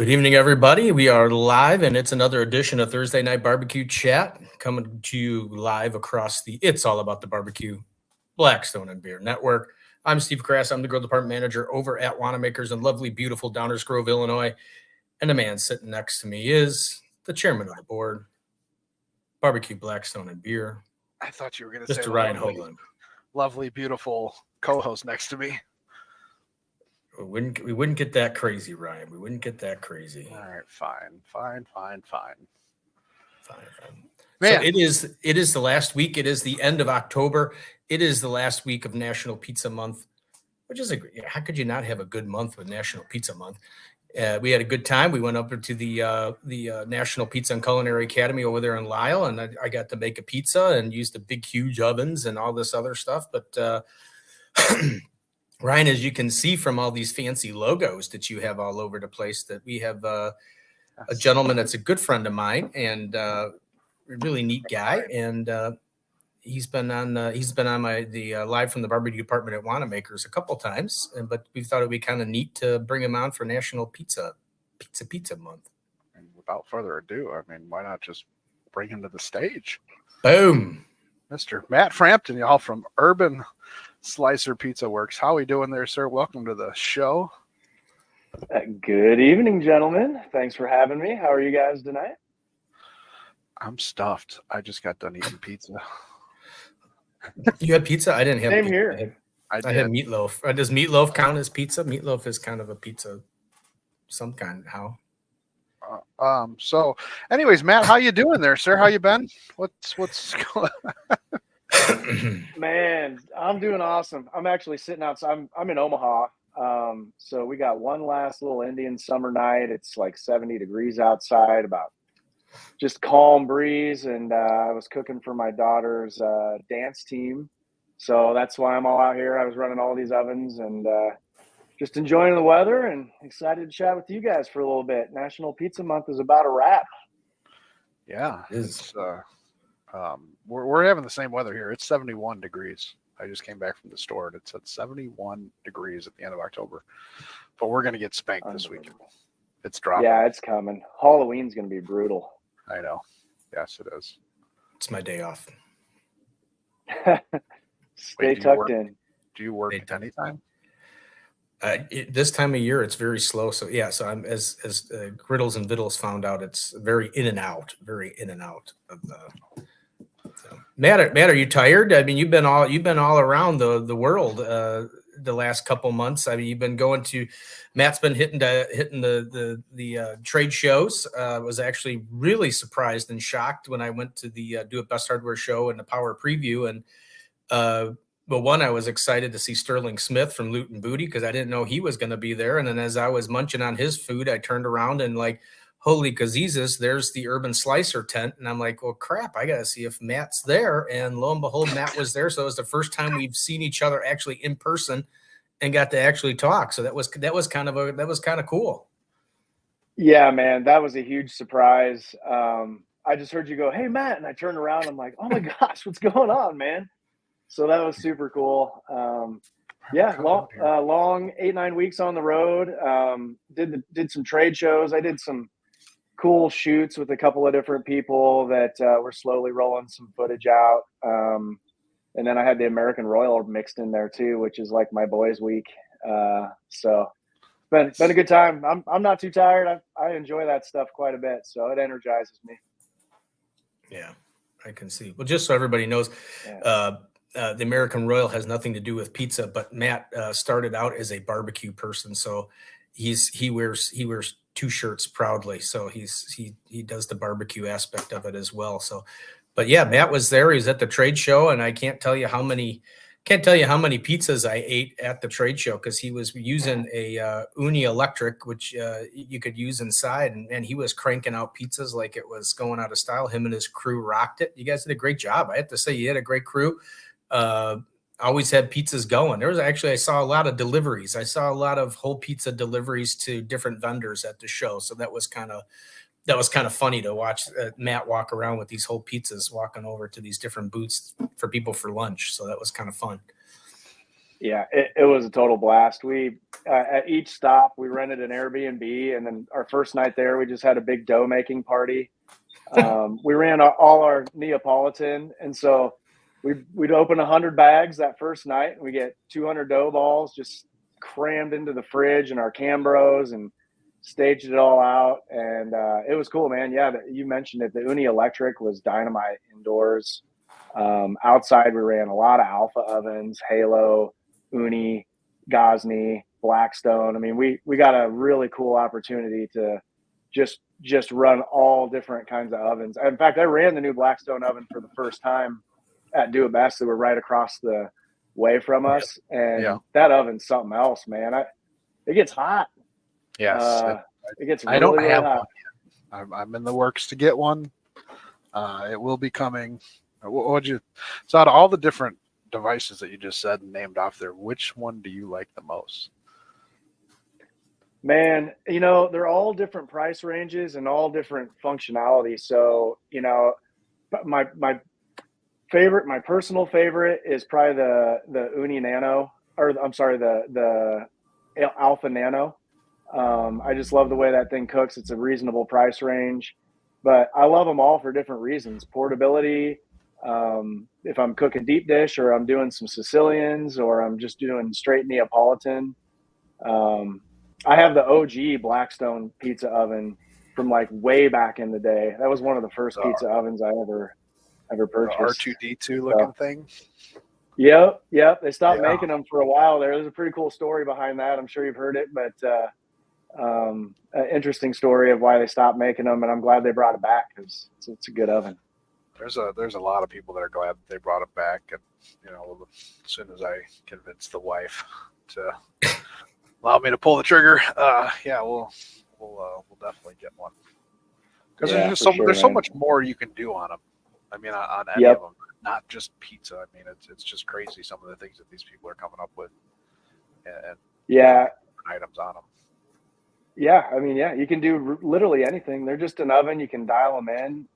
Good evening, everybody. We are live, and it's another edition of Thursday Night Barbecue Chat coming to you live across the It's All About the Barbecue Blackstone and Beer Network. I'm Steve Crass. I'm the Grill Department Manager over at Wanamaker's in lovely, beautiful Downers Grove, Illinois. And the man sitting next to me is the chairman of the board, Barbecue Blackstone and Beer, I thought you were going to say Mr. Ryan Hoagland. Lovely, beautiful co-host next to me. We wouldn't get that crazy, Ryan. We wouldn't get that crazy. All right, fine. Man. So it is the last week. It is the end of October. It is the last week of National Pizza Month, which is how could you not have a good month with National Pizza Month? We had a good time. We went up to the National Pizza and Culinary Academy over there in Lisle, and I got to make a pizza and use the big, huge ovens and all this other stuff. But Ryan, as you can see from all these fancy logos that you have all over the place, that we have a gentleman that's a good friend of mine and a really neat guy, and he's been on my live from the barbecue department at Wanamaker's a couple times, but we thought it'd be kind of neat to bring him on for National Pizza Month. And without further ado, I mean, why not just bring him to the stage? Boom, Mr. Matt Frampton, y'all, from Urban Slicer Pizza Works. How are we doing there, sir? Welcome to the show. Good evening, gentlemen. Thanks for having me. How are you guys tonight? I'm stuffed. I just got done eating pizza. You had pizza? I didn't have Same pizza. here. I had meatloaf. Does meatloaf count as pizza? Meatloaf is kind of a pizza, some kind. How? So, anyways, Matt, how you doing there, sir? How you been? What's going on? Man, I'm doing awesome. I'm actually sitting outside. I'm in Omaha. So we got one last little Indian summer night. It's like 70 degrees outside, about just calm breeze. And I was cooking for my daughter's dance team. So that's why I'm all out here. I was running all these ovens and just enjoying the weather and excited to chat with you guys for a little bit. National Pizza Month is about a wrap. Yeah, it's we're having the same weather here. It's 71 degrees. I just came back from the store and it's at 71 degrees at the end of October. But we're going to get spanked this weekend. It's dropping. Yeah, it's coming. Halloween's going to be brutal. I know. Yes, it is. It's my day off. Stay tucked in. Do you work at any time? This time of year, it's very slow. So yeah, so I'm as Griddles and Vittles found out, it's very in and out of the. So. Matt, are you tired? I mean, you've been all around the world the last couple months. I mean, you've been going to. Matt's been hitting the trade shows. Was actually really surprised and shocked when I went to the Do It Best Hardware show and the Power Preview. And one, I was excited to see Sterling Smith from Loot and Booty because I didn't know he was going to be there. And then as I was munching on his food, I turned around and like, holy Kazizus, there's the Urban Slicer tent. And I'm like, well, crap, I got to see if Matt's there. And lo and behold, Matt was there. So it was the first time we've seen each other actually in person and got to actually talk. So that was kind of cool. Yeah, man, that was a huge surprise. I just heard you go, hey, Matt. And I turned around. I'm like, oh my gosh, what's going on, man? So that was super cool. Long 8-9 weeks on the road. Did some trade shows. I did some cool shoots with a couple of different people that we're slowly rolling some footage out. And then I had the American Royal mixed in there too, which is like my boys' week. So been a good time. I'm not too tired. I enjoy that stuff quite a bit, so it energizes me. Yeah, I can see. Well, just so everybody knows, the American Royal has nothing to do with pizza, but Matt started out as a barbecue person, so he wears two shirts proudly. So he does the barbecue aspect of it as well. So, but yeah, Matt was there. He was at the trade show, and I can't tell you how many pizzas I ate at the trade show because he was using a Uni Electric, which you could use inside, and he was cranking out pizzas like it was going out of style. Him and his crew rocked it. You guys did a great job. I have to say, you had a great crew. Always had pizzas going. I saw a lot of deliveries. I saw a lot of whole pizza deliveries to different vendors at the show. So that was kind of funny to watch Matt walk around with these whole pizzas walking over to these different booths for people for lunch. So that was kind of fun. Yeah, it was a total blast. We at each stop we rented an Airbnb, and then our first night there we just had a big dough making party. We ran all our Neapolitan, and so we'd open 100 bags that first night, and we get 200 dough balls just crammed into the fridge and our Cambros, and staged it all out, and it was cool, man. Yeah, you mentioned it. The Uni Electric was dynamite indoors. Outside, we ran a lot of Alpha ovens, Halo, Uni, Gosney, Blackstone. I mean, we got a really cool opportunity to just run all different kinds of ovens. In fact, I ran the new Blackstone oven for the first time at Do It Best. They were right across the way from us, and that oven's something else, man. It gets hot. Yes, it gets. I don't really have hot. one yet. I'm in the works to get one. It will be coming. So out of all the different devices that you just said and named off there, which one do you like the most? Man, they're all different price ranges and all different functionality. So, my favorite, my personal favorite is probably the Uni Nano, or I'm sorry, the Alpha Nano. I just love the way that thing cooks. It's a reasonable price range, but I love them all for different reasons. Portability. If I'm cooking deep dish, or I'm doing some Sicilians, or I'm just doing straight Neapolitan. I have the OG Blackstone pizza oven from like way back in the day. That was one of the first pizza ovens I ever purchased. R2D2 looking thing. Yep. They stopped making them for a while there. There's a pretty cool story behind that. I'm sure you've heard it, but an interesting story of why they stopped making them, and I'm glad they brought it back because it's a good oven. There's a lot of people that are glad they brought it back, and as soon as I convinced the wife to allow me to pull the trigger, we'll definitely get one, because there's so much more you can do on them. I mean, on any of them, not just pizza. I mean, it's just crazy some of the things that these people are coming up with, and items on them. Yeah, I mean, you can do literally anything. They're just an oven. You can dial them in.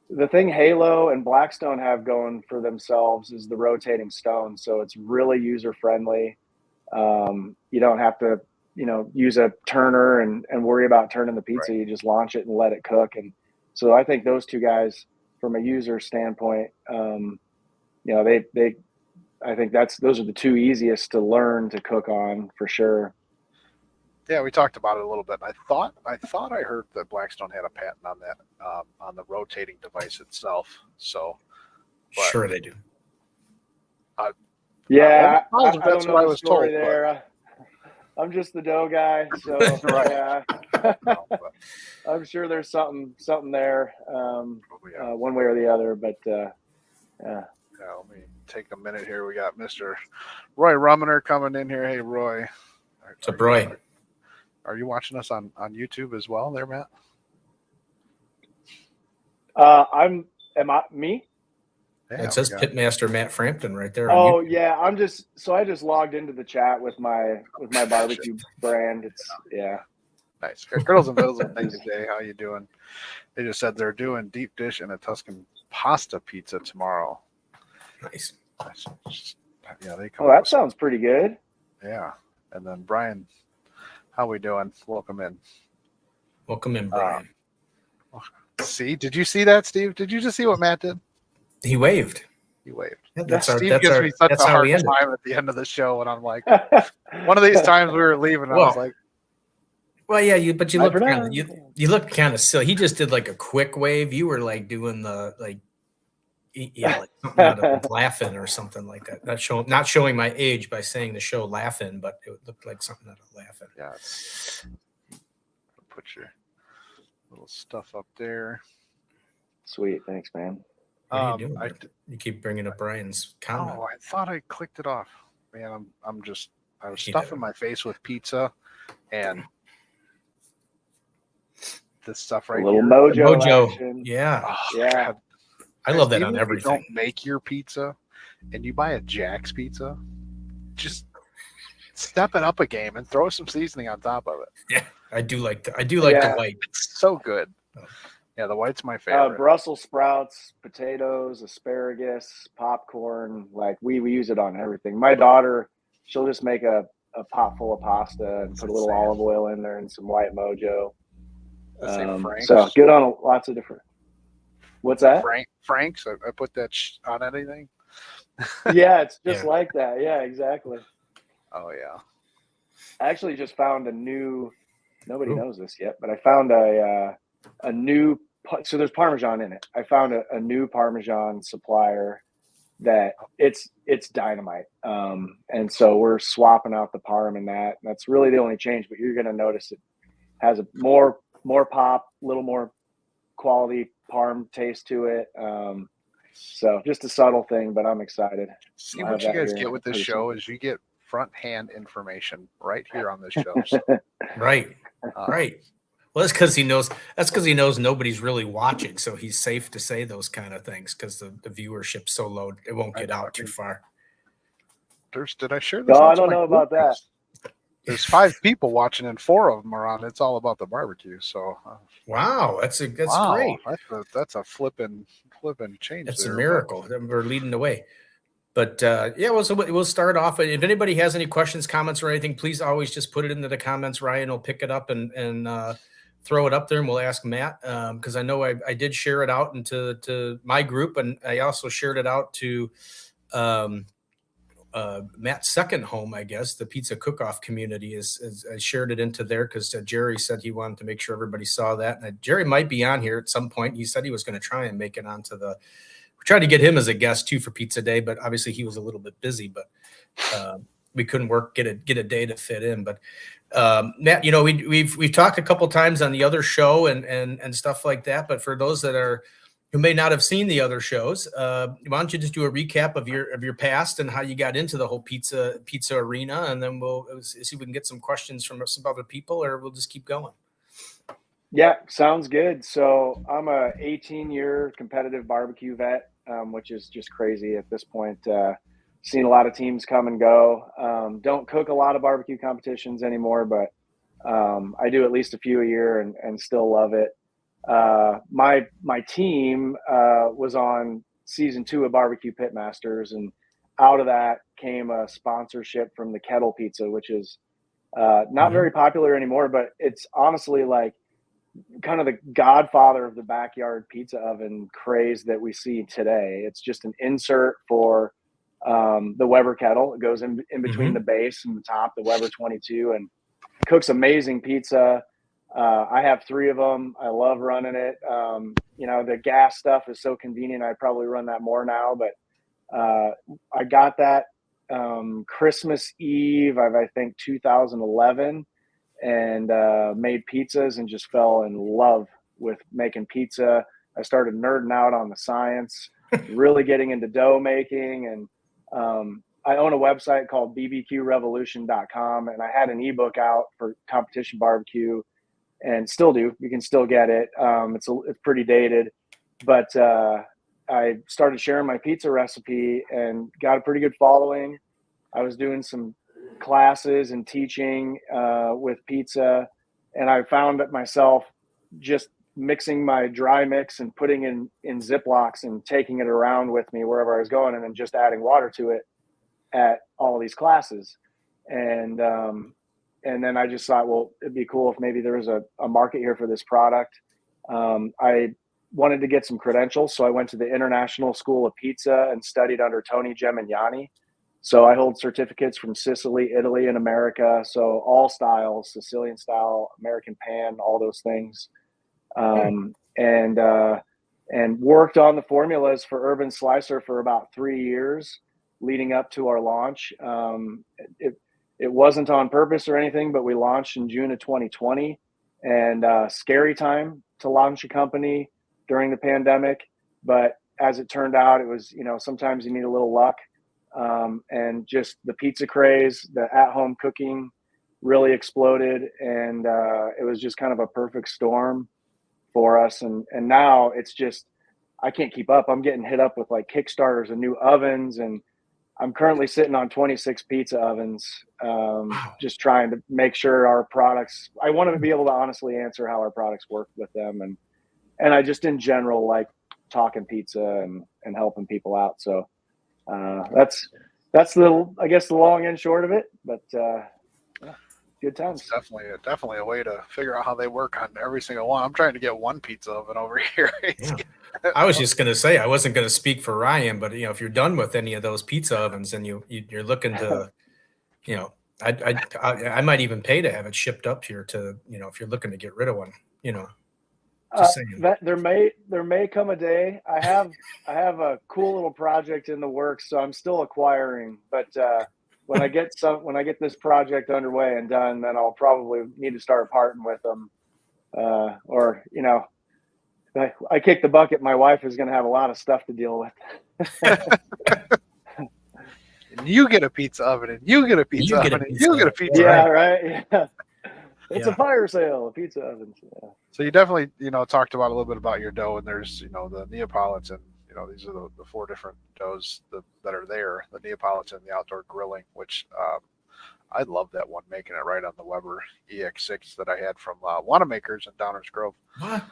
The thing Halo and Blackstone have going for themselves is the rotating stone. So it's really user friendly. You don't have to, use a turner and worry about turning the pizza. Right. You just launch it and let it cook. And so I think those two guys, from a user standpoint, I think those are the two easiest to learn to cook on for sure. Yeah, we talked about it a little bit. I thought I heard that Blackstone had a patent on that, on the rotating device itself. So, sure they do. I don't know the story there. I'm just the dough guy, so I'm sure there's something there, one way or the other. But let me take a minute here. We got Mr. Roy Rummener coming in here. Hey, Roy. What's up, Roy? Are you watching us on YouTube as well there, Matt? Me? Yeah, it says Pitmaster Matt Frampton right there. Oh yeah, I just logged into the chat with my barbecue brand. It's nice. Girls and Bills, thank you, Jay. How you doing? They just said they're doing deep dish and a Tuscan pasta pizza tomorrow. Nice. They come. Oh, that sounds pretty good. Yeah, and then Brian. How we doing? Welcome in. Welcome in, Brian. Did you see that, Steve? Did you just see what Matt did? He waved. Yeah, Steve gives me such a hard time at the end of the show, and I'm like, one of these times we were leaving, I was like, well, yeah, you look kind of silly. He just did like a quick wave. You were like doing the like something out of Laughing or something like that. Not showing my age by saying the show Laughing, but it looked like something out of Laughing. Yeah. Put your little stuff up there. Sweet, thanks, man. What are you doing? You keep bringing up Brian's comment. Oh, I thought I clicked it off. Man, I was stuffing my face with pizza and this stuff right here. Mojo. Action. Yeah. Oh, yeah. God. I love that on everything. If you don't make your pizza and you buy a Jack's pizza, just step it up a game and throw some seasoning on top of it. Yeah, I do like the white. It's so good. Yeah, the white's my favorite. Brussels sprouts, potatoes, asparagus, popcorn. Like we use it on everything. My daughter, she'll just make a pot full of pasta and put a little olive oil in there and some white mojo. So good on lots of different. What's that? Frank's. I put that on anything. Yeah, it's just like that. Yeah, exactly. Oh yeah. I actually just found a new. Nobody knows this yet, but I found a new. So there's Parmesan in it. I found a new Parmesan supplier that it's dynamite. And so we're swapping out the Parm and that. That's really the only change. But you're going to notice it has a more pop, little more quality Parm taste to it. So just a subtle thing, but I'm excited. See, what you guys get with this show is you get front hand information right here on this show. So. Right. Well, that's because he knows. That's because he knows nobody's really watching, so he's safe to say those kind of things because the viewership's so low, it won't get out too far. Did I share this? No, I don't know about that. There's 5 people watching, and 4 of them are on. It's all about the barbecue. So, wow, that's great. That's a flipping change. That's a miracle. We're leading the way. But we'll start off. If anybody has any questions, comments, or anything, please always just put it into the comments. Ryan will pick it up and throw it up there, and we'll ask Matt because I know I did share it out into my group, and I also shared it out to Matt's second home, I guess, the pizza cook-off community. Is I shared it into there because Jerry said he wanted to make sure everybody saw that. And Jerry might be on here at some point. He said he was going to try and make it onto the. Tried to get him as a guest too for Pizza Day, but obviously he was a little bit busy. But we couldn't get a day to fit in. But Matt, we've talked a couple times on the other show and stuff like that. But for those who may not have seen the other shows, why don't you just do a recap of your past and how you got into the whole pizza arena, and then we'll see if we can get some questions from some other people, or we'll just keep going. Yeah, sounds good. So I'm a 18-year competitive barbecue vet, which is just crazy at this point. Seen a lot of teams come and go. Don't cook a lot of barbecue competitions anymore, but I do at least a few a year and still love it. My team was on season 2 of Barbecue Pitmasters, and out of that came a sponsorship from the Kettle Pizza, which is not very popular anymore, but it's honestly like kind of the godfather of the backyard pizza oven craze that we see today. It's just an insert for the Weber kettle. It goes in between the base and the top, the Weber 22, and cooks amazing pizza. I have 3 of them. I love running it. The gas stuff is so convenient. I probably run that more now, but I got that Christmas Eve of, I think, 2011. And made pizzas and just fell in love with making pizza. I started nerding out on the science, really getting into dough making. And I own a website called bbqrevolution.com, and I had an ebook out for competition barbecue and still do. You can still get it. It's pretty dated, but I started sharing my pizza recipe and got a pretty good following. I was doing some classes and teaching with pizza, and I found myself just mixing my dry mix and putting in Ziplocs and taking it around with me wherever I was going, and then just adding water to it at all these classes. And then I just thought, well, it'd be cool if maybe there was a market here for this product. I wanted to get some credentials, so I went to the International School of Pizza and studied under Tony Gemignani. So I hold certificates from Sicily, Italy, and America. So all styles, Sicilian style, American pan, all those things. And worked on the formulas for Urban Slicer for about 3 years leading up to our launch. It wasn't on purpose or anything, but we launched in June of 2020, and scary time to launch a company during the pandemic. But as it turned out, it was, sometimes you need a little luck. And just the pizza craze, the at-home cooking really exploded, and it was just kind of a perfect storm for us. And now it's just, I can't keep up. I'm getting hit up with like Kickstarters and new ovens, and I'm currently sitting on 26 pizza ovens, just trying to make sure our products, I want to be able to honestly answer how our products work with them. And and I just in general like talking pizza and helping people out. So that's I guess the long and short of it. But yeah, good times. It's definitely a way to figure out how they work on every single one. I'm trying to get one pizza oven over here. Yeah. I was just going to say, I wasn't going to speak for Ryan, but if you're done with any of those pizza ovens and you're looking to, I might even pay to have it shipped up here to, if you're looking to get rid of one, just saying. There may come a day. I have a cool little project in the works, so I'm still acquiring, but when I get this project underway and done, then I'll probably need to start parting with them. Or I kick the bucket, my wife is going to have a lot of stuff to deal with. And you get a pizza oven, and you get a pizza oven, and you get a pizza oven. Yeah, oven. right. Yeah. It's a fire sale, a pizza oven. Yeah. So you definitely, talked about a little bit about your dough, and there's, the Neapolitan. These are the 4 different doughs that are there. The Neapolitan, the outdoor grilling, which I love that one, making it right on the Weber EX6 that I had from Wanamaker's in Downers Grove. What?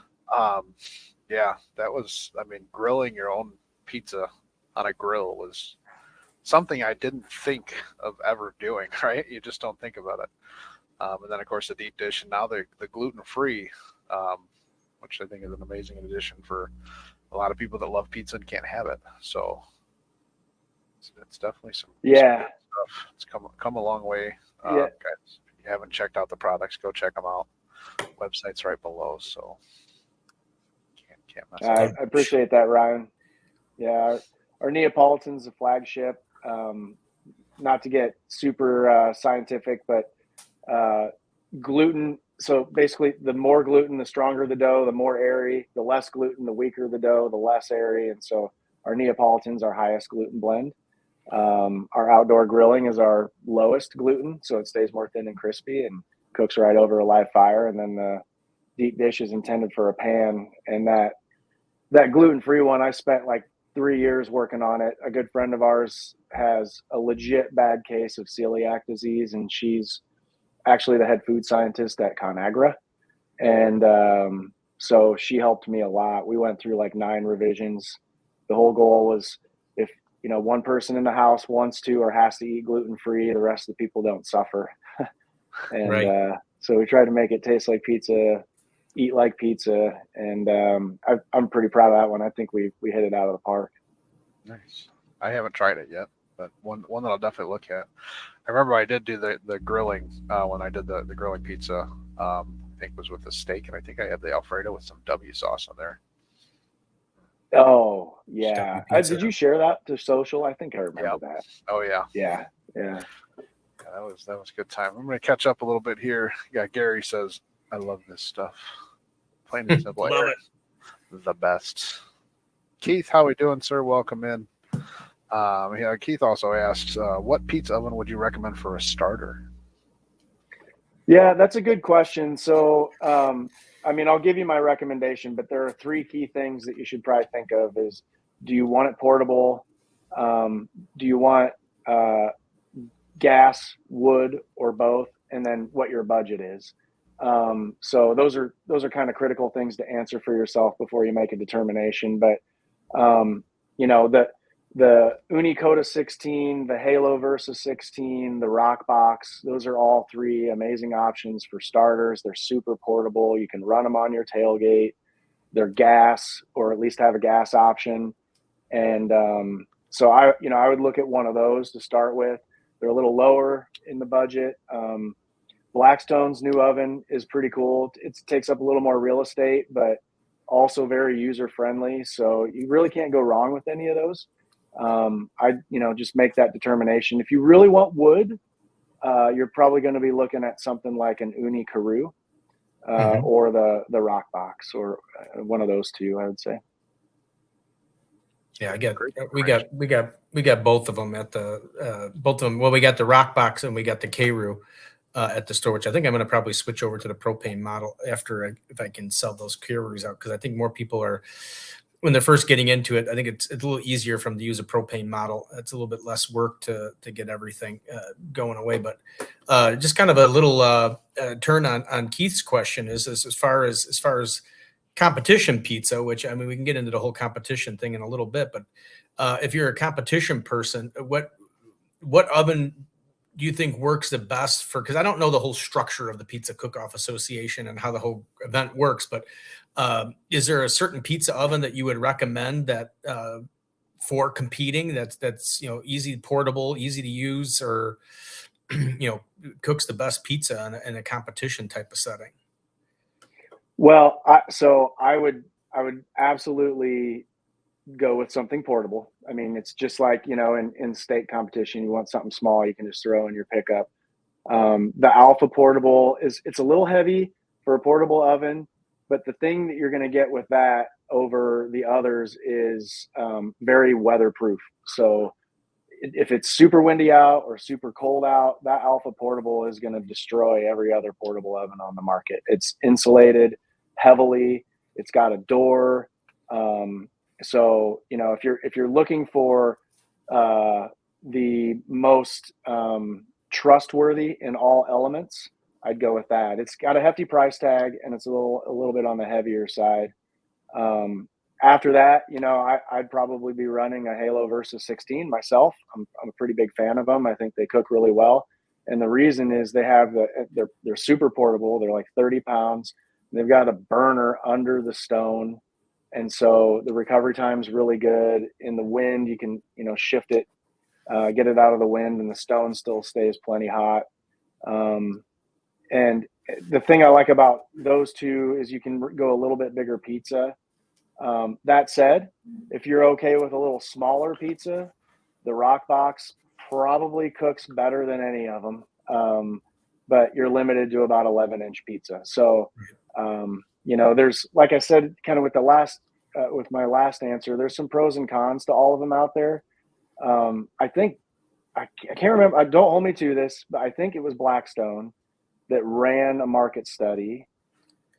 Yeah, that was, grilling your own pizza on a grill was something I didn't think of ever doing, right? You just don't think about it. And then, of course, the deep dish, and now the gluten-free, which I think is an amazing addition for a lot of people that love pizza and can't have it. So it's definitely some stuff. It's come a long way. Guys, if you haven't checked out the products, go check them out. Website's right below, so can't mess up. I appreciate that, Ryan. Yeah, our Neapolitan's a flagship. Not to get super scientific, but gluten. So basically, the more gluten, the stronger the dough, the more airy. The less gluten, the weaker the dough, the less airy. And so our Neapolitan's our highest gluten blend. Our outdoor grilling is our lowest gluten, so it stays more thin and crispy and cooks right over a live fire. And then the deep dish is intended for a pan. And that gluten-free one, I spent like 3 years working on it. A good friend of ours has a legit bad case of celiac disease, and she's actually the head food scientist at ConAgra. And so she helped me a lot. We went through like 9 revisions. The whole goal was if, one person in the house wants to or has to eat gluten-free, the rest of the people don't suffer. And right. So we tried to make it taste like pizza, eat like pizza. And I'm pretty proud of that one. I think we hit it out of the park. Nice. I haven't tried it yet, but one that I'll definitely look at. I remember I did do the grilling when I did the grilling pizza. I think it was with the steak, and I think I had the Alfredo with some W sauce on there. Oh yeah, did you share that to social? I think I remember that. Oh yeah. Yeah. That was a good time. I'm going to catch up a little bit here. Yeah, Gary says, "I love this stuff. Plain and simple. Love it. The best." Keith, how we doing, sir? Welcome in. Keith also asks, what pizza oven would you recommend for a starter? Yeah, that's a good question. So, I'll give you my recommendation, but there are 3 key things that you should probably think of is, do you want it portable? Do you want gas, wood, or both? And then what your budget is. So those are kind of critical things to answer for yourself before you make a determination. But, the Unicoda 16, the Halo Versa 16, the Rock Box, those are all 3 amazing options for starters. They're super portable. You can run them on your tailgate. They're gas, or at least have a gas option. And so I would look at one of those to start with. They're a little lower in the budget. Blackstone's new oven is pretty cool. It takes up a little more real estate, but also very user-friendly. So you really can't go wrong with any of those. Just make that determination. If you really want wood, you're probably going to be looking at something like an Uni Karoo or the Rock Box, or one of those 2, I would say. Yeah, we got both of them at the both of them. Well, we got the Rock Box and we got the Karoo at the store, which I think I'm going to probably switch over to the propane model if I can sell those Karoos out, because I think more people are, when they're first getting into it, I think it's a little easier for them to use a propane model. It's a little bit less work to get everything going away. But just kind of a little turn on Keith's question is as far as competition pizza, which I mean, we can get into the whole competition thing in a little bit, but if you're a competition person, what oven do you think works the best for? Because I don't know the whole structure of the Pizza Cook-Off Association and how the whole event works, but is there a certain pizza oven that you would recommend that for competing? That's easy, portable, easy to use, or cooks the best pizza in a competition type of setting? Well, I would absolutely go with something portable. I mean, it's just like, in state competition, you want something small you can just throw in your pickup. The Alpha Portable it's a little heavy for a portable oven, but the thing that you're going to get with that over the others is very weatherproof. So if it's super windy out or super cold out, that Alpha Portable is going to destroy every other portable oven on the market. It's insulated heavily. It's got a door. So if you're looking for the most trustworthy in all elements, I'd go with that. It's got a hefty price tag and it's a little bit on the heavier side. After that, I'd probably be running a Halo Versus 16 myself. I'm a pretty big fan of them. I think they cook really well. And the reason is they're super portable. They're like 30 pounds. They've got a burner under the stone. And so the recovery time is really good. In the wind, you can, shift it, get it out of the wind, and the stone still stays plenty hot. And the thing I like about those two is you can go a little bit bigger pizza. That said, if you're okay with a little smaller pizza, the Rock Box probably cooks better than any of them. But you're limited to about 11-inch pizza. So, there's, like I said, kind of with with my last answer, there's some pros and cons to all of them out there. I think, I can't remember, don't hold me to this, but I think it was Blackstone that ran a market study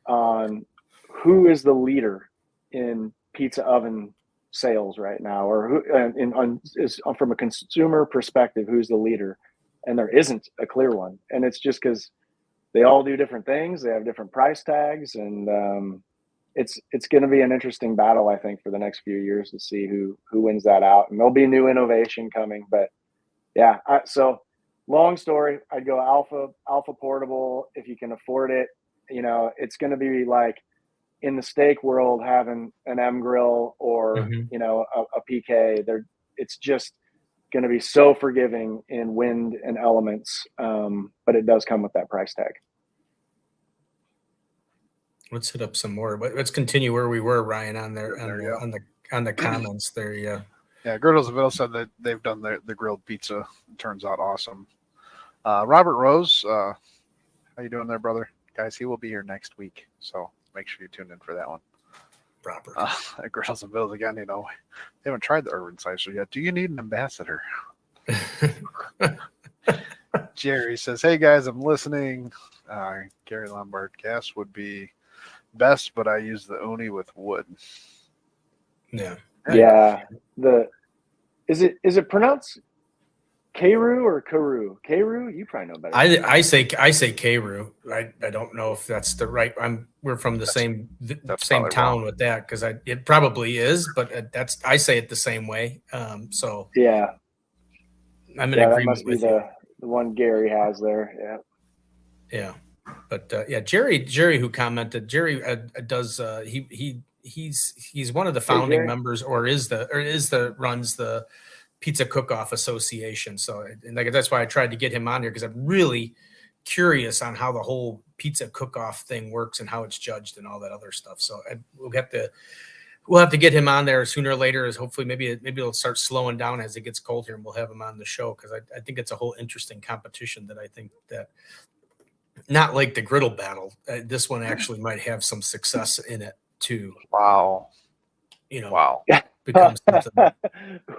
on who is the leader in pizza oven sales right now, or from a consumer perspective, who's the leader? And there isn't a clear one. And it's just because they all do different things. They have different price tags, and it's going to be an interesting battle, I think, for the next few years to see who wins that out. And there'll be new innovation coming, but yeah. So long story, I'd go Alpha Portable if you can afford it. It's going to be like in the steak world having an M grill or a PK. It's just going to be so forgiving in wind and elements, but it does come with that price tag. Let's hit up some more. Let's continue where we were, Ryan, on the comments there. Yeah. Yeah, Griddles of Ville said that they've done the grilled pizza. It turns out awesome. Robert Rose, how you doing there, brother? Guys, he will be here next week, so make sure you tune in for that one. Robert. Griddles of Ville again. They haven't tried the Urban Slicer yet. Do you need an ambassador? Jerry says, "Hey guys, I'm listening. Gary Lombard gas would be best, but I use the Uni with wood." Yeah. Yeah. Is it pronounced Keiru or Karu? Keiru? You probably know better. I say Keiru. I don't know if that's the right. We're from the same town wrong with that, because it probably is, but I say it the same way. So yeah, I'm in agreement that must with be you. The one Gary has there. Yeah. Yeah. But Jerry who commented, Jerry does he's one of the founding members, or runs the Pizza Cook-Off Association. So that's why I tried to get him on here, because I'm really curious on how the whole pizza cook-off thing works and how it's judged and all that other stuff. So we'll have to get him on there sooner or later, as hopefully maybe it'll start slowing down as it gets cold here, and we'll have him on the show, because I think it's a whole interesting competition that I think that, not like the griddle battle, this one actually might have some success in it too. Wow. Wow. Becomes something.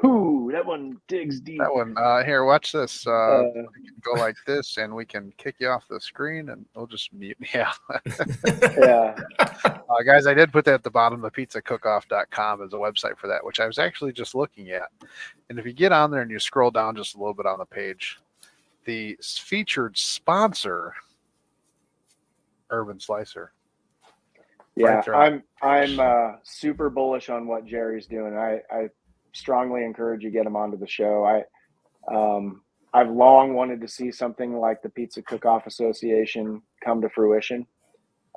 Ooh, that one digs deep. That one, here, watch this. We can go like this, and we can kick you off the screen, and we'll just mute. Yeah. Yeah. Guys, I did put that at the bottom of pizzacookoff.com as a website for that, which I was actually just looking at. And if you get on there and you scroll down just a little bit on the page, the featured sponsor, Urban Slicer. Yeah, I'm super bullish on what Jerry's doing. I strongly encourage you get him onto the show. I've long wanted to see something like the Pizza Cook-Off Association come to fruition.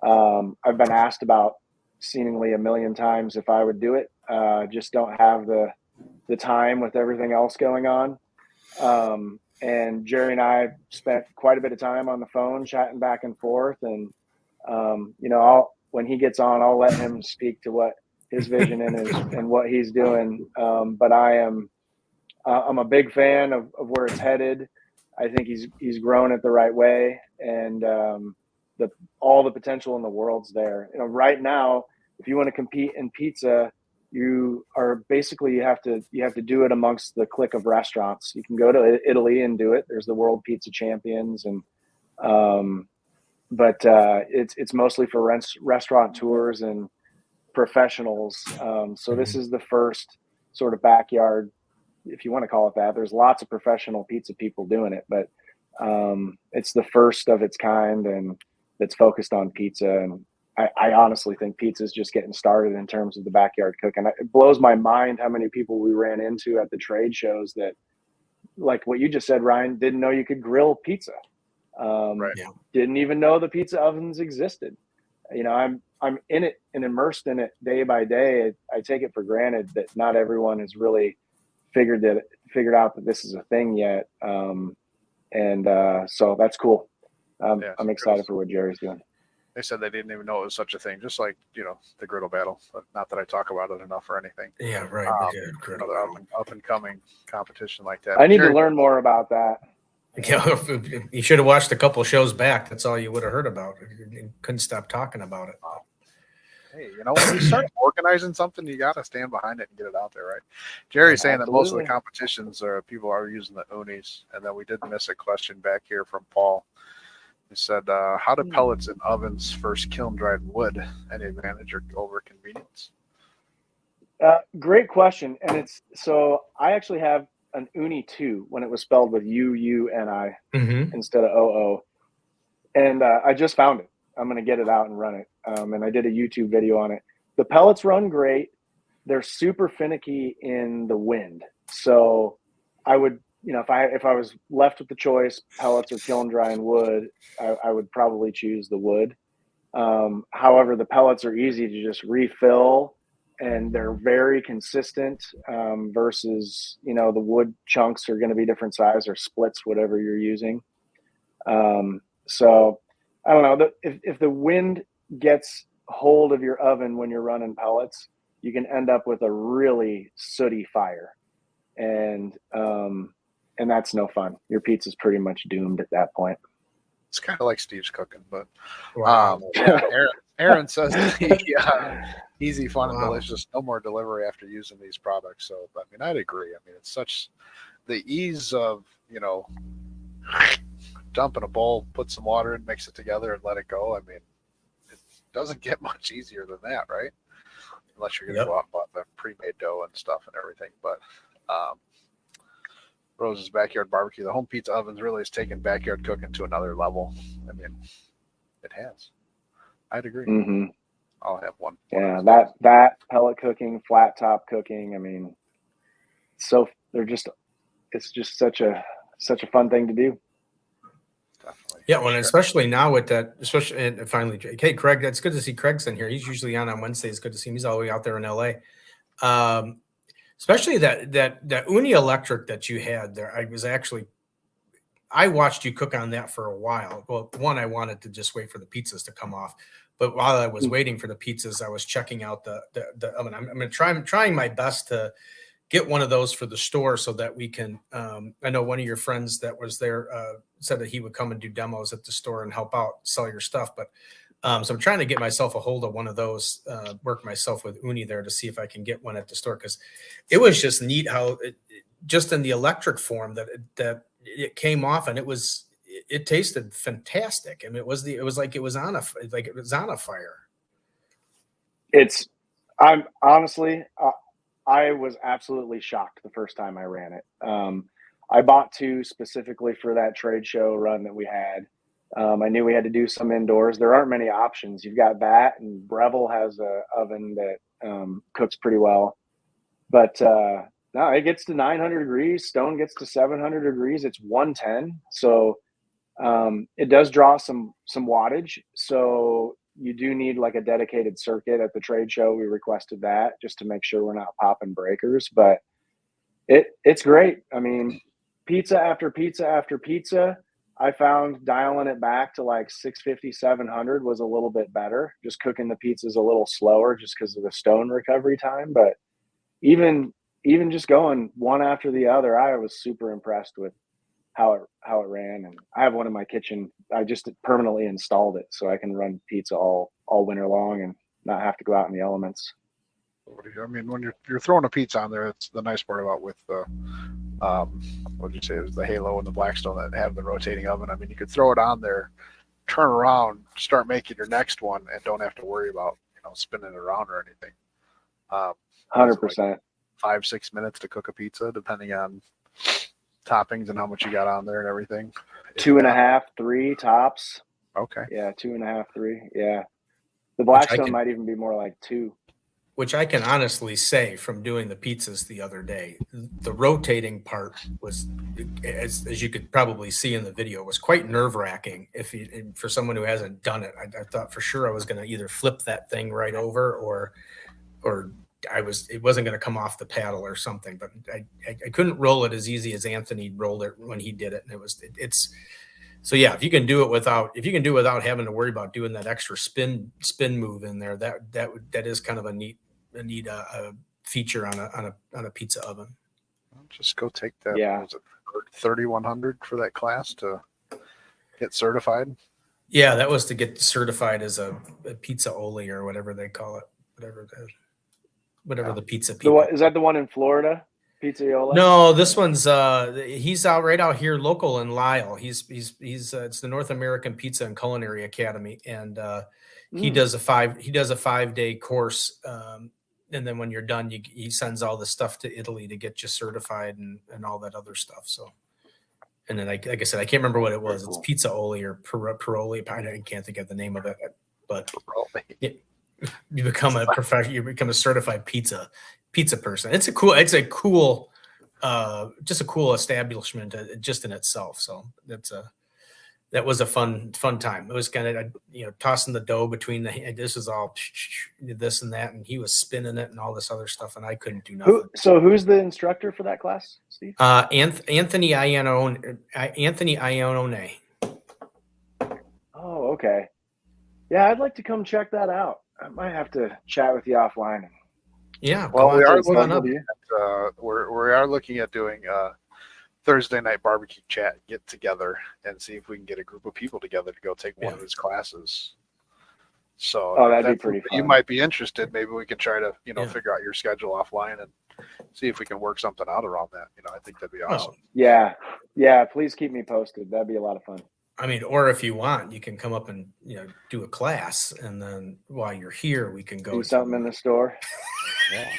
I've been asked about seemingly a million times if I would do it. Just don't have the time with everything else going on. And Jerry and I spent quite a bit of time on the phone chatting back and forth. And, when he gets on, I'll let him speak to what his vision is and what he's doing. But I'm a big fan of where it's headed. I think he's grown it the right way, and all the potential in the world's there. Right now, if you want to compete in pizza, you have to do it amongst the clique of restaurants. You can go to Italy and do it. There's the World Pizza Champions, and but it's mostly for restaurateurs and professionals. So this is the first sort of backyard, if you want to call it that. There's lots of professional pizza people doing it, but it's the first of its kind, and that's focused on pizza. And I honestly think pizza is just getting started in terms of the backyard cooking. It blows my mind how many people we ran into at the trade shows that, like what you just said, Ryan, didn't know you could grill pizza. Right. Didn't even know the pizza ovens existed. I'm in it and immersed in it day by day. I take it for granted that not everyone has really figured out that this is a thing yet. So that's cool. I'm excited for what Jerry's doing. They said they didn't even know it was such a thing, just like, the griddle battle. But not that I talk about it enough or anything. Yeah, right. Up and coming competition like that. I need to learn more about that. Yeah, you should have watched a couple shows back. That's all you would have heard about. You couldn't stop talking about it. Hey, when you start organizing something, you got to stand behind it and get it out there, right? Jerry's saying that most of the competitions people are using the unis, and then we did miss a question back here from Paul. He said, "How do pellets in ovens versus kiln-dried wood? Any advantage or over convenience?" Great question, and I actually have an uni 2 when it was spelled with UUNI instead of OO, and I just found it. I'm going to get it out and run it. And I did a YouTube video on it. The pellets run great. They're super finicky in the wind. So I would, if I was left with the choice, pellets or kiln drying wood, I would probably choose the wood. However, the pellets are easy to just refill, and they're very consistent versus, the wood chunks are going to be different size, or splits, whatever you're using. So I don't know. If the wind gets hold of your oven when you're running pellets, you can end up with a really sooty fire, and that's no fun. Your pizza's pretty much doomed at that point. It's kind of like Steve's cooking, but wow. Aaron says easy, fun, and delicious. No more delivery after using these products. So, I'd agree. It's such the ease of dump in a bowl, put some water in, mix it together, and let it go. It doesn't get much easier than that, right? Unless you're going to go out and buy the pre-made dough and stuff and everything. But Rose's Backyard Barbecue, the home pizza ovens really has taken backyard cooking to another level. It has. I'd agree. Mm-hmm. I'll have one. Yeah, that pellet cooking, flat top cooking. It's just such a fun thing to do. Definitely. Yeah, well, especially now with that, and finally, hey, Craig, it's good to see Craig's in here. He's usually on Wednesday. It's good to see him. He's all the way out there in LA. Especially that Uni Electric that you had there. I watched you cook on that for a while. Well, one, I wanted to just wait for the pizzas to come off, but while I was waiting for the pizzas, I was checking out the oven. I'm trying my best to get one of those for the store so that we can, I know one of your friends that was there said that he would come and do demos at the store and help out sell your stuff. But so I'm trying to get myself a hold of one of those, work myself with Uni there to see if I can get one at the store. Cause it was just neat how just in the electric form that it came off, and it tasted fantastic. It was like it was on a fire. I'm honestly, I was absolutely shocked the first time I ran it. I bought 2 specifically for that trade show run that we had. I knew we had to do some indoors. There aren't many options. You've got that, and Breville has a oven that cooks pretty well. But no, it gets to 900 degrees. Stone gets to 700 degrees. It's 110. So it does draw some wattage. So you do need like a dedicated circuit. At the trade show, we requested that just to make sure we're not popping breakers. But it's great. I mean, pizza after pizza after pizza. I found dialing it back to like 650, 700 was a little bit better. Just cooking the pizzas a little slower just because of the stone recovery time. But even just going one after the other, I was super impressed with how it ran. And I have one in my kitchen. I just permanently installed it so I can run pizza all winter long and not have to go out in the elements. I mean, when you're throwing a pizza on there, that's the nice part about with the what did you say? It was the Halo and the Blackstone that have the rotating oven. I mean, you could throw it on there, turn around, start making your next one, and don't have to worry about spinning it around or anything. 100%. Like 5-6 minutes to cook a pizza, depending on toppings and how much you got on there and everything. 2.5, 3 tops. Okay. Yeah, 2.5, 3. Yeah, the Blackstone might even be more like 2. Which I can honestly say from doing the pizzas the other day, the rotating part was, as you could probably see in the video, was quite nerve-wracking. For someone who hasn't done it, I thought for sure I was going to either flip that thing right over or it wasn't going to come off the paddle or something. But I couldn't roll it as easy as Anthony rolled it when he did it, and it's. So yeah, if you can do it without having to worry about doing that extra spin move in there, that is kind of a neat feature on a pizza oven. Just go take that. Yeah. Was it 3,100 for that class to get certified? Yeah, that was to get certified as a pizza oli or whatever they call it, whatever the pizza people. Is that the one in Florida? Pizzaiola? No, this one's he's right out here local in Lisle. He's it's the North American Pizza and Culinary Academy, and he does a 5-day course, and then when you're done, he sends all the stuff to Italy to get you certified and all that other stuff. So, and then like I said, I can't remember what it was. It's Pizza Oli or Paroli. I can't think of the name of it, but you become a professional. You become a certified pizza person. It's a cool just a cool establishment just in itself. So that was a fun time. It was kind of tossing the dough between this is all this and that, and he was spinning it and all this other stuff, and I couldn't do nothing. So who's the instructor for that class, Steve? Anthony Iannone. Oh, okay. Yeah, I'd like to come check that out. I might have to chat with you offline. Yeah. Well, we are looking at doing Thursday night barbecue chat, get together and see if we can get a group of people together to go take one of his classes. So that'd be pretty fun. You might be interested. Maybe we can try to, figure out your schedule offline and see if we can work something out around that. I think that'd be awesome. Yeah. Yeah. Please keep me posted. That'd be a lot of fun. I mean, or if you want, you can come up and do a class, and then while you're here, we can go do something in the store. Yeah,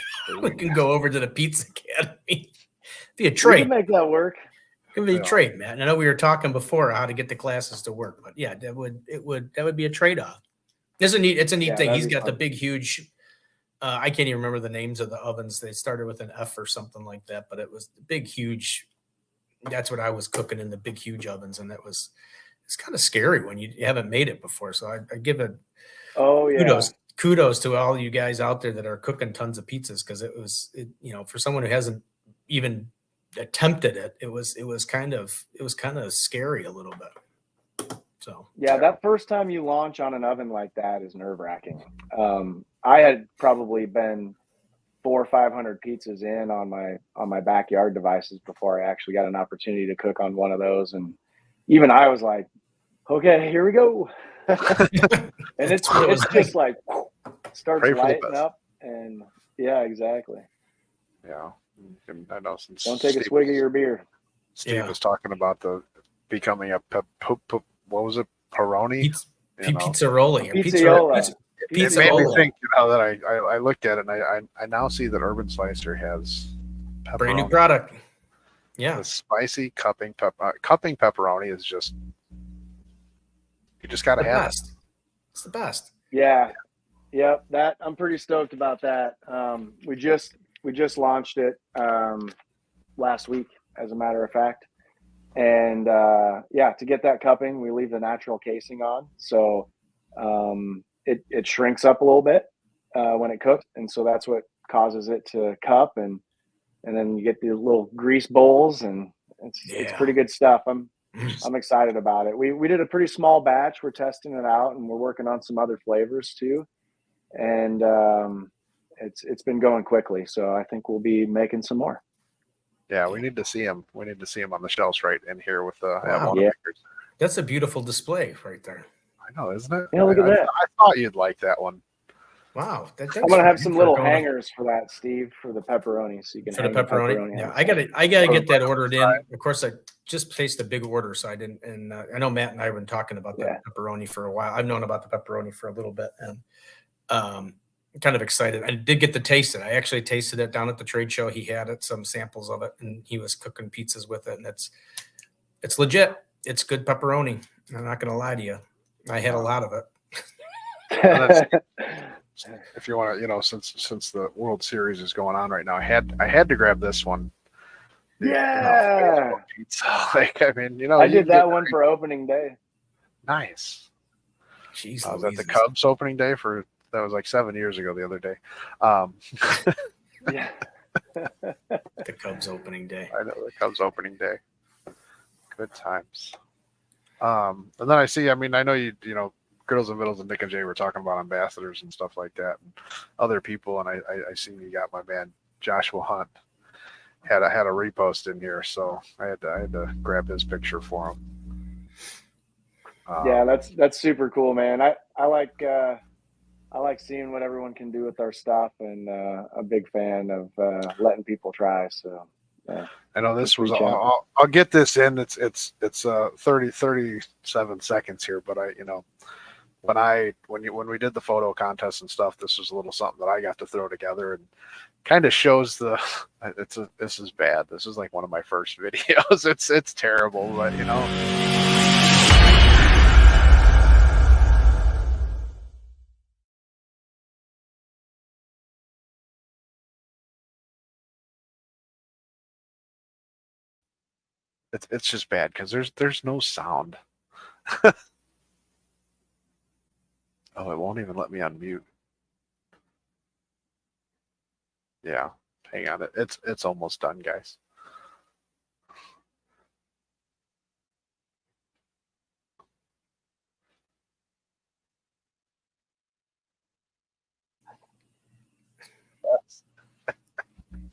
we can go over to the Pizza Academy. Be a trade. We can make that work. It could be a trade, Matt. I know we were talking before how to get the classes to work, but yeah, that would be a trade-off. It's a neat thing. He's got the big, huge. I can't even remember the names of the ovens. They started with an F or something like that, but it was the big, huge. That's what I was cooking in the big, huge ovens, and it's kind of scary when you haven't made it before. So I give it. Oh yeah. Kudos to all you guys out there that are cooking tons of pizzas, because it was for someone who hasn't even attempted it, it was kind of scary a little bit. So yeah, that first time you launch on an oven like that is nerve-wracking. I had probably been 400 or 500 pizzas in on my backyard devices before I actually got an opportunity to cook on one of those, and even I was like, okay, here we go. And it's just like starts lighting up, and yeah, exactly. Yeah, I know. Since don't take a swig of your beer. Steve was talking about becoming a what was it, Peroni? Pizzaroli. Pizzaiola. It made me think, that I looked at it and I now see that Urban Slicer has pepperoni. Brand new product. Yeah, the spicy cupping pepperoni is just You just got to have it. It's the best. Yeah. Yep. That I'm pretty stoked about that. We just launched it last week, as a matter of fact. And to get that cupping, we leave the natural casing on, so it shrinks up a little bit when it cooks, and so that's what causes it to cup, and then you get these little grease bowls, and it's pretty good stuff. I'm excited about it. We did a pretty small batch. We're testing it out, and we're working on some other flavors too, and it's been going quickly. So I think we'll be making some more. Yeah, we need to see them. We need to see them on the shelves right in here with the makers. That's a beautiful display right there. I know, isn't it? Yeah, look at that. I thought you'd like that one. Wow, I'm gonna have some little hangers for that, Steve, for the pepperoni, so you can hang the pepperoni. Yeah, I gotta get that ordered in. Of course, I just placed a big order, so I didn't. And I know Matt and I have been talking about the pepperoni for a while. I've known about the pepperoni for a little bit, and kind of excited. I did get to taste it. I actually tasted it down at the trade show. He had it, some samples of it, and he was cooking pizzas with it. And it's legit. It's good pepperoni. I'm not going to lie to you. I had a lot of it. If you want to, since the World Series is going on right now, I had to grab this one. Yeah. Pizza. I did that one for opening day. Nice. Jeez, was that the Cubs opening day for? That was like 7 years ago the other day. Yeah. The Cubs opening day. I know, the Cubs opening day. Good times. And then I see, I know Griddles and Vittles and Nick and Jay were talking about ambassadors and stuff like that, and other people, and I see you got my man Joshua Hunt had a repost in here, so I had to grab his picture for him. Yeah, that's super cool, man. I like seeing what everyone can do with our stuff, and a big fan of letting people try. So, yeah. I know this was. I'll get this in. It's 37 seconds here, but when we did the photo contest and stuff, this was a little something that I got to throw together, and kind of shows this is bad. This is like one of my first videos. It's terrible, but It's just bad because there's no sound. Oh, it won't even let me unmute. Yeah, hang on. It's almost done, guys.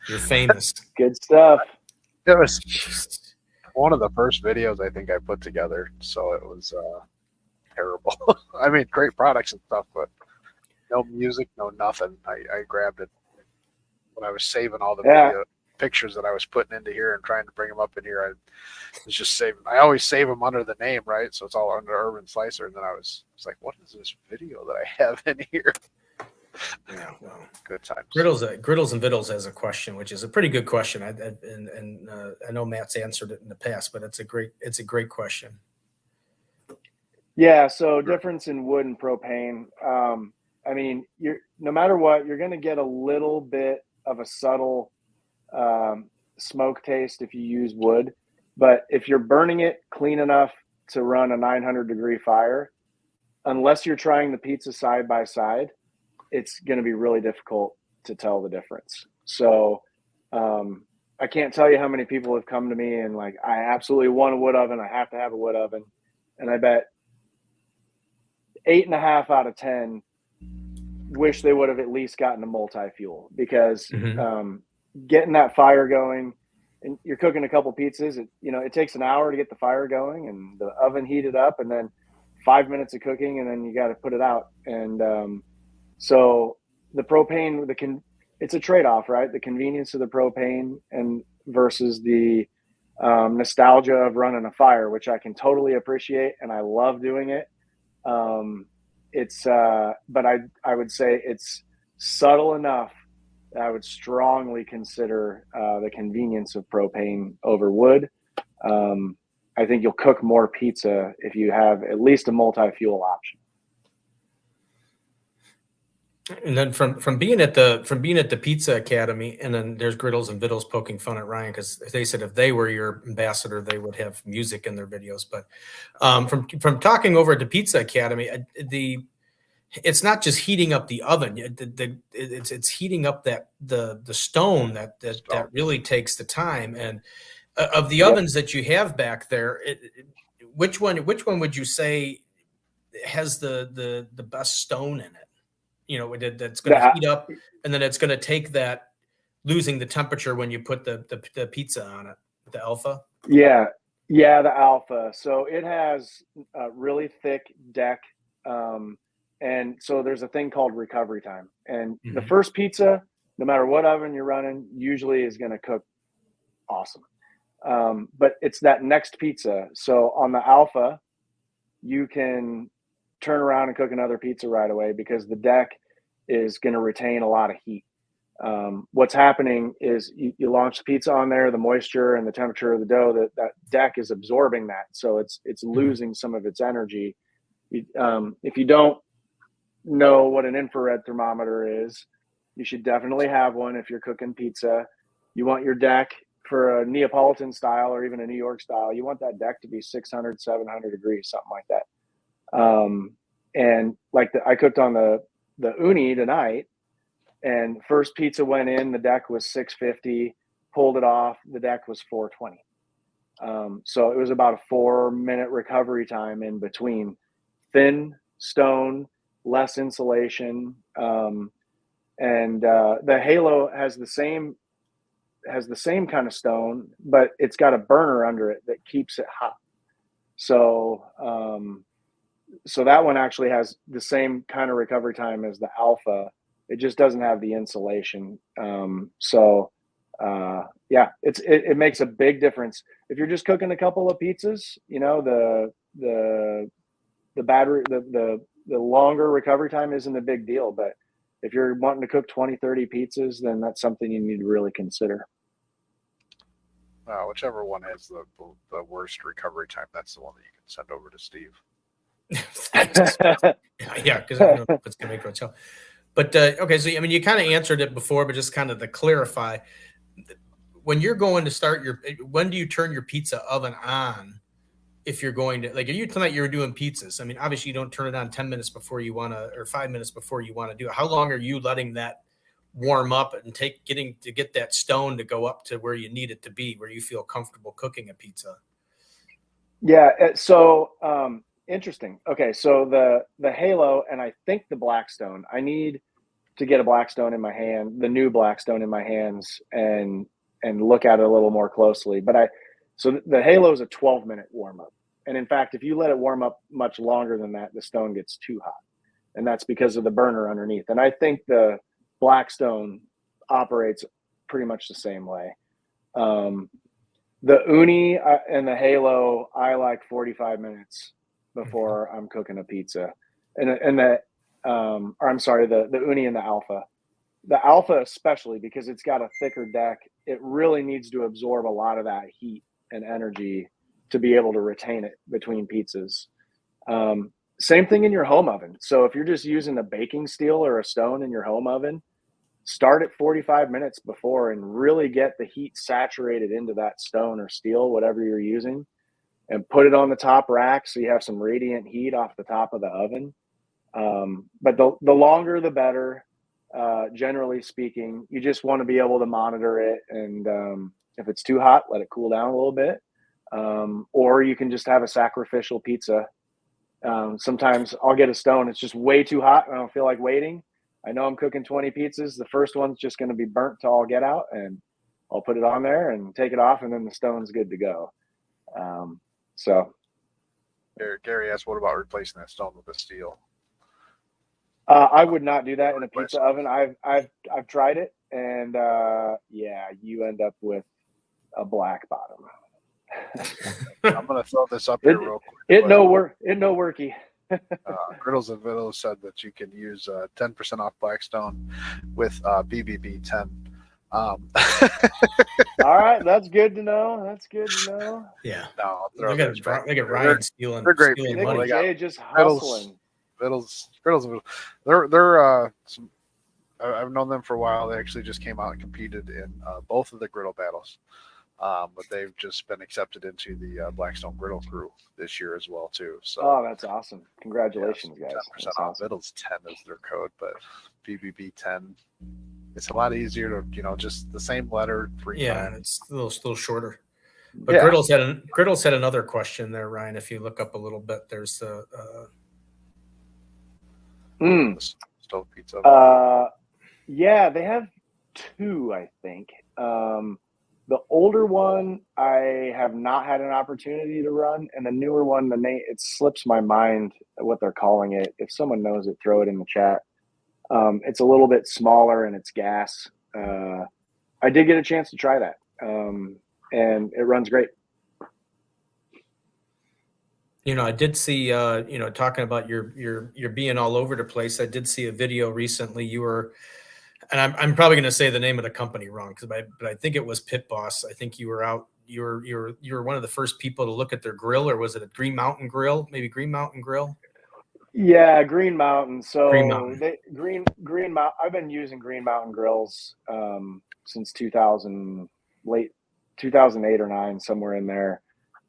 You're famous. Good stuff. It was one of the first videos I think I put together, so it was terrible. Great products and stuff, but no music, no nothing. I grabbed it when I was saving all the video pictures that I was putting into here and trying to bring them up in here. I was just saving. I always save them under the name, right? So it's all under Urban Slicer. And then I was like, what is this video that I have in here? Yeah, well, good times. Griddles and Vittles has a question, which is a pretty good question. I know Matt's answered it in the past, but it's a great question. Yeah. So difference in wood and propane. You're no matter what, you're going to get a little bit of a subtle smoke taste if you use wood, but if you're burning it clean enough to run a 900-degree fire, unless you're trying the pizza side by side, it's going to be really difficult to tell the difference. So I can't tell you how many people have come to me and like, I absolutely want a wood oven. I have to have a wood oven. And I bet 8.5 out of 10 wish they would have at least gotten a multi-fuel, because getting that fire going, and you're cooking a couple pizzas, it takes an hour to get the fire going and the oven heated up, and then 5 minutes of cooking, and then you got to put it out. And so the propane, it's a trade-off, right? The convenience of the propane and versus the nostalgia of running a fire, which I can totally appreciate, and I love doing it. But I would say it's subtle enough that I would strongly consider the convenience of propane over wood. I think you'll cook more pizza if you have at least a multi-fuel option. And then from being at the Pizza Academy, and then there's Griddles and Vittles poking fun at Ryan because they said if they were your ambassador, they would have music in their videos. But from talking over at the Pizza Academy, it's not just heating up the oven; it's heating up the stone that really takes the time. And of the ovens that you have back there, which one would you say has the best stone in it? You know, that's going to heat up, and then it's going to take that losing the temperature when you put the pizza on it. The Alpha. Yeah, the Alpha. So it has a really thick deck, and so there's a thing called recovery time. And the first pizza, no matter what oven you're running, usually is going to cook awesome. But it's that next pizza. So on the Alpha, you can turn around and cook another pizza right away because the deck is going to retain a lot of heat. What's happening is you launch the pizza on there, the moisture and the temperature of the dough, that deck is absorbing that. So it's losing some of its energy. If you don't know what an infrared thermometer is, you should definitely have one if you're cooking pizza. You want your deck for a Neapolitan style or even a New York style, you want that deck to be 600, 700 degrees, something like that. And like I cooked on the uni tonight, and first pizza went in, the deck was 650, pulled it off, the deck was 420. So it was about a 4-minute recovery time in between. Thin stone, less insulation, and the Halo has the same kind of stone, but it's got a burner under it that keeps it hot. So so that one actually has the same kind of recovery time as the Alpha. It just doesn't have the insulation. Yeah, it makes a big difference. If you're just cooking a couple of pizzas, you know, the battery, the longer recovery time isn't a big deal. But if you're wanting to cook 20, 30 pizzas, then that's something you need to really consider. Whichever one has the worst recovery time, that's the one that you can send over to Steve. Yeah, because I don't know if it's going to make much help. But okay, so I mean, you kind of answered it before, but just kind of to clarify, when you're going to start when do you turn your pizza oven on? If you're going to, like, tonight you were doing pizzas. I mean, obviously you don't turn it on 10 minutes before you want to, or 5 minutes before you want to do it. How long are you letting that warm up and get that stone to go up to where you need it to be, where you feel comfortable cooking a pizza? Yeah. So, interesting. Okay. So the Halo, and I think the Blackstone, I need to get a Blackstone in my hand, the new Blackstone in my hands, and look at it a little more closely. So the Halo is a 12-minute warm up. And in fact, if you let it warm up much longer than that, the stone gets too hot. And that's because of the burner underneath. And I think the Blackstone operates pretty much the same way. The Uni and the Halo, I like 45 minutes before I'm cooking a pizza. The Uni and the Alpha. The Alpha especially, because it's got a thicker deck, it really needs to absorb a lot of that heat and energy to be able to retain it between pizzas. Same thing in your home oven. So if you're just using a baking steel or a stone in your home oven, start at 45 minutes before and really get the heat saturated into that stone or steel, whatever you're using, and put it on the top rack so you have some radiant heat off the top of the oven. But the longer the better, generally speaking. You just want to be able to monitor it, and if it's too hot, let it cool down a little bit. Or you can just have a sacrificial pizza. Sometimes I'll get a stone. It's just way too hot. I don't feel like waiting. I know I'm cooking 20 pizzas. The first one's just going to be burnt to all get out, and I'll put it on there and take it off, and then the stone's good to go. So Gary asked, what about replacing that stone with a steel? I would not do that in a pizza oven. I've tried it, and you end up with a black bottom. I'm gonna throw this up here real quick. It no worky. Griddles and Vittles said that you can use 10% off Blackstone with BBB 10 All right, that's good to know. That's good to know. Yeah. No, Look at Ryan stealing. They're great stealing people. money. They got Jay just hustling. Vittles. I've known them for a while. They actually just came out and competed in both of the griddle battles, but they've just been accepted into the Blackstone Griddle crew this year as well too. So, oh, that's awesome! Congratulations, guys. 10% off. Awesome. Vittles 10 is their code, but BBB 10. It's a lot easier to just the same letter 3 Yeah, times. and it's a little shorter. But Yeah. Griddles had another question there, Ryan. If you look up a little bit, there's the Stove pizza. Yeah, they have 2, I think. The older one I have not had an opportunity to run, and the newer one, the name, it slips my mind what they're calling it. If someone knows it, throw it in the chat. It's a little bit smaller and it's gas. I did get a chance to try that, and it runs great. I did see talking about your being all over the place. I did see a video recently. You were, and I'm probably going to say the name of the company wrong, but I think it was Pit Boss. I think you were out. You were one of the first people to look at their grill, or was it a Green Mountain Grill? Maybe Green Mountain Grill. Yeah, Green Mountain. So Green Mountain. Green Mountain. I've been using Green Mountain grills since late 2008 or 9, somewhere in there.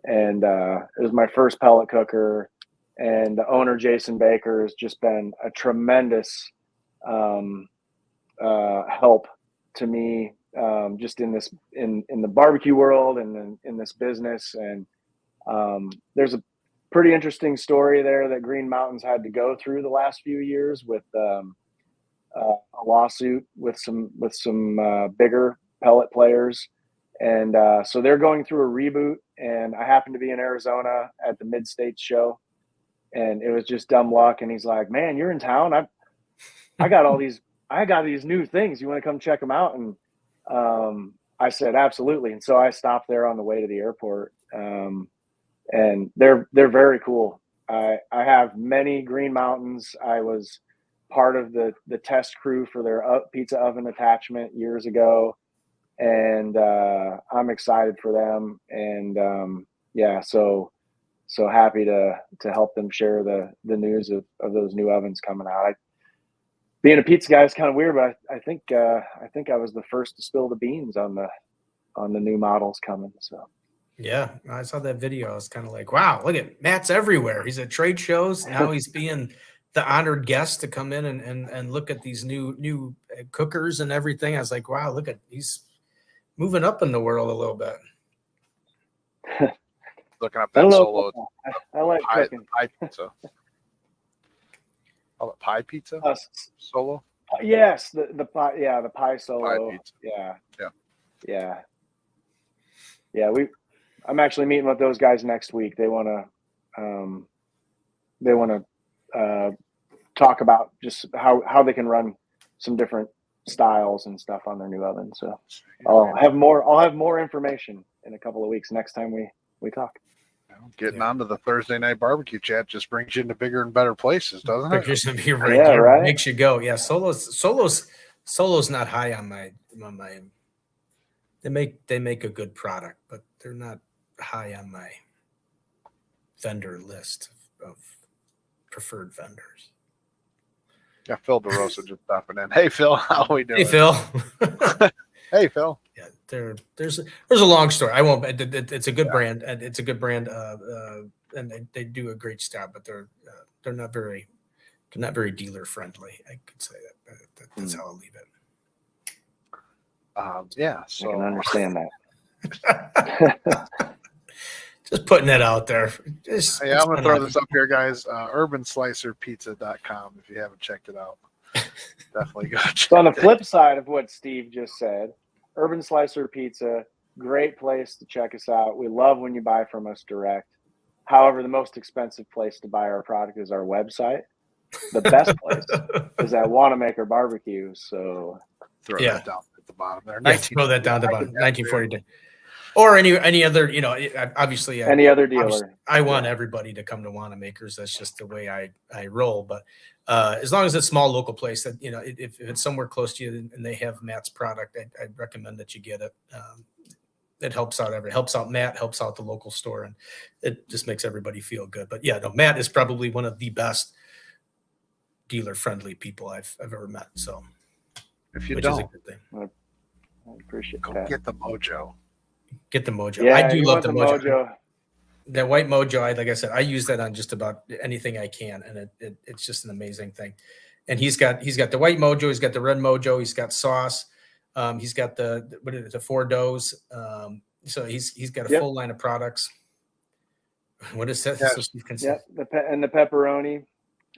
And it was my first pellet cooker. And the owner, Jason Baker, has just been a tremendous help to me, just in the barbecue world and in this business. And there's a pretty interesting story there that Green Mountain's had to go through the last few years with a lawsuit with some bigger pellet players. And so they're going through a reboot, and I happened to be in Arizona at the Mid-States show, and it was just dumb luck. And he's like, "Man, you're in town. I got these new things. You want to come check them out?" And I said, "Absolutely." And so I stopped there on the way to the airport. And they're very cool. I have many Green Mountains. I was part of the test crew for their pizza oven attachment years ago. And I'm excited for them, and so happy to help them share the news of those new ovens coming out. Being a pizza guy is kind of weird, but I think I was the first to spill the beans on the new models coming. So yeah, I saw that video. I was kind of like, wow, look at Matt's everywhere. He's at trade shows now. He's being the honored guest to come in and look at these new cookers and everything. I was like, wow, look at he's moving up in the world a little bit. Looking up that solo. I like cooking. Pie pizza. Call it pie pizza? Solo? Yes, the pie. Yeah, the pie solo. Pie pizza. Yeah. I'm actually meeting with those guys next week. They want to talk about just how they can run some different styles and stuff on their new oven. So I'll have more information in a couple of weeks next time we talk. Getting onto the Thursday night barbecue chat just brings you into bigger and better places, doesn't it? Right. Makes you go. Yeah, Solo's not high on my. They make a good product, but they're not high on my vendor list of preferred vendors. Yeah, Phil DeRosa just stopping in. Hey, Phil, how we doing? Hey, Phil. Hey, Phil. Yeah, there's a long story. I won't. It's a good brand, and it's a good brand, and they do a great job. But they're not very dealer friendly. I could say that. That's how I'll leave it. Yeah, so I can understand that. Just putting that out there. I'm going to throw this up here, guys. UrbanSlicerPizza.com. If you haven't checked it out, definitely go check it out. So on the flip side of what Steve just said, Urban Slicer Pizza, great place to check us out. We love when you buy from us direct. However, the most expensive place to buy our product is our website. The best place is at Wanamaker Barbecue. So throw that down at the bottom there. Yeah, throw that down at the bottom. 1940. or any other, obviously any other dealer. I want everybody to come to Wanamaker's. That's just the way I roll. But as long as it's a small local place that, if it's somewhere close to you and they have Matt's product, I'd recommend that you get it. It helps out helps out Matt, helps out the local store, and it just makes everybody feel good. But yeah, no, Matt is probably one of the best dealer friendly people I've ever met. So if you which don't, is a good thing. I appreciate go that. get the mojo. Get the mojo. Yeah, I do love want the mojo. That white mojo, like I said, I use that on just about anything I can, and it's just an amazing thing. And he's got the white mojo, he's got the red mojo, he's got sauce, he's got the 4 doughs. So he's got a full line of products. What is that? Yes. So Steve can say. And the pepperoni.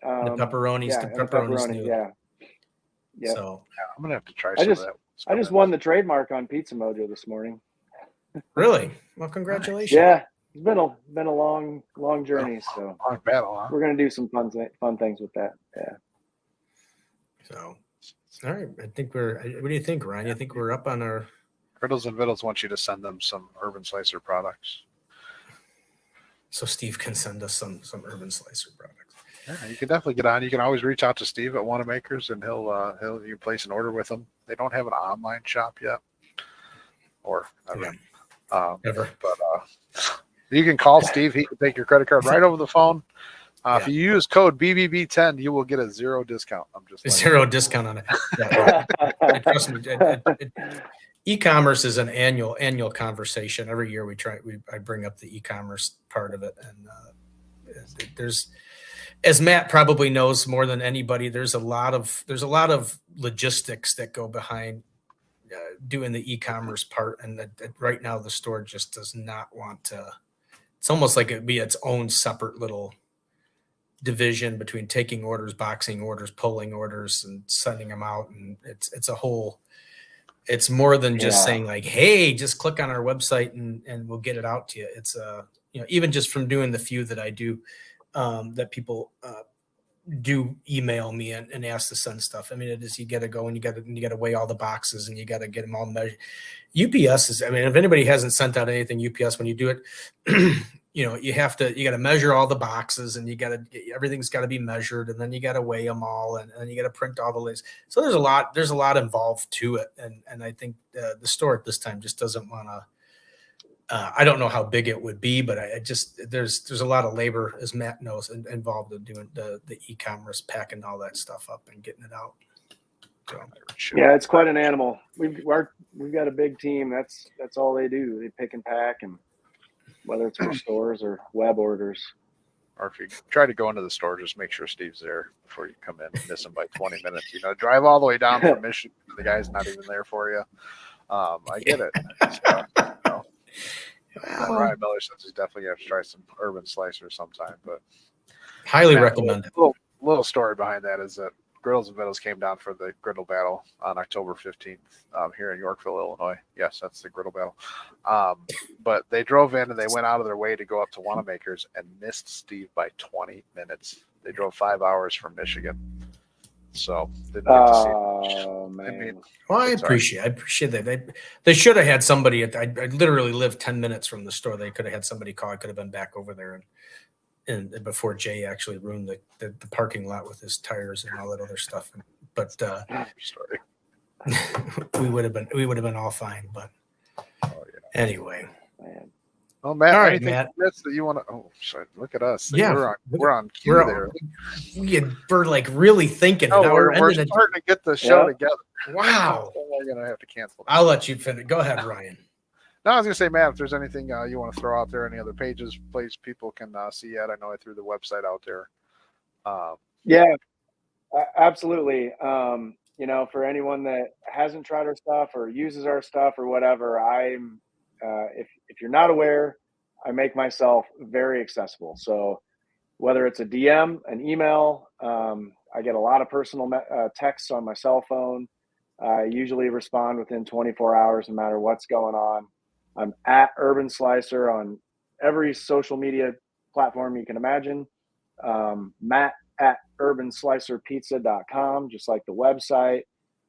The pepperonis, the pepperoni new. Yeah. So I'm gonna have to try some of that. I just won the trademark on Pizza Mojo this morning. Really? Well, congratulations. Yeah, it's been a long journey. So long battle, huh? We're gonna do some fun things with that. Yeah. So, all right. I think what do you think, Ryan? You think we're up on our Griddles and Vittles want you to send them some Urban Slicer products. So Steve can send us some Urban Slicer products. Yeah, you can definitely get on. You can always reach out to Steve at Wanamaker's, and you place an order with him. They don't have an online shop yet, or never. Never. But you can call Steve. He can take your credit card right over the phone. If you use code BBB10, you will get a 0 discount. I'm just zero discount on it. Yeah. Trust me, e-commerce is an annual conversation. Every year I bring up the e-commerce part of it, and there's, as Matt probably knows more than anybody, there's a lot of logistics that go behind doing the e-commerce part, and that right now the store just does not want to. It's almost like it'd be its own separate little division between taking orders, boxing orders, pulling orders, and sending them out, and it's a whole. It's more than just saying like, "Hey, just click on our website and we'll get it out to you." It's even just from doing the few that I do, that people do email me and ask to send stuff. I mean, it is, you got to go and you got to weigh all the boxes and you got to get them all measured. UPS is, I mean, if anybody hasn't sent out anything UPS, when you do it, you got to measure all the boxes, and everything's got to be measured, and then you got to weigh them all, and then you got to print all the lists. So there's a lot involved to it. And I think the store at this time just doesn't want to, I don't know how big it would be, but there's a lot of labor, as Matt knows, involved in doing the e-commerce, packing all that stuff up and getting it out. So, yeah, it's quite an animal. We've got a big team. That's all they do. They pick and pack, and whether it's for stores or web orders. Or if you try to go into the store, just make sure Steve's there before you come in and miss him by 20 minutes. Drive all the way down from Michigan. The guy's not even there for you. I get it. Ryan Miller says he's definitely have to try some Urban Slicer sometime, but highly recommend it. Little story behind that is that Griddles and Vittles came down for the griddle battle on October 15th here in Yorkville, Illinois. Yes, that's the griddle battle. But they drove in and they went out of their way to go up to Wanamaker's and missed Steve by 20 minutes. They drove 5 hours from Michigan. So didn't get to see. Man. I appreciate that. They should have had somebody. I literally lived 10 minutes from the store. They could have had somebody call. I could have been back over there and before Jay actually ruined the parking lot with his tires and all that other stuff. But we would have been all fine. But anyway. Man. Oh, Matt, all right, anything Matt. that you want to? Oh, sorry, look at us. Yeah, we're on cue there. We're like really thinking. Oh, we're starting to get the show together. Wow. We're gonna have to cancel. I'll let you finish. Go ahead, Ryan. No, I was gonna say, Matt, if there's anything you want to throw out there, any other pages, place people can see it. I know I threw the website out there. Yeah, absolutely. For anyone that hasn't tried our stuff or uses our stuff or whatever, if you're not aware, I make myself very accessible. So whether it's a DM, an email, I get a lot of personal texts on my cell phone. I usually respond within 24 hours, no matter what's going on. I'm at Urban Slicer on every social media platform you can imagine. Matt at urbanslicerpizza.com, just like the website.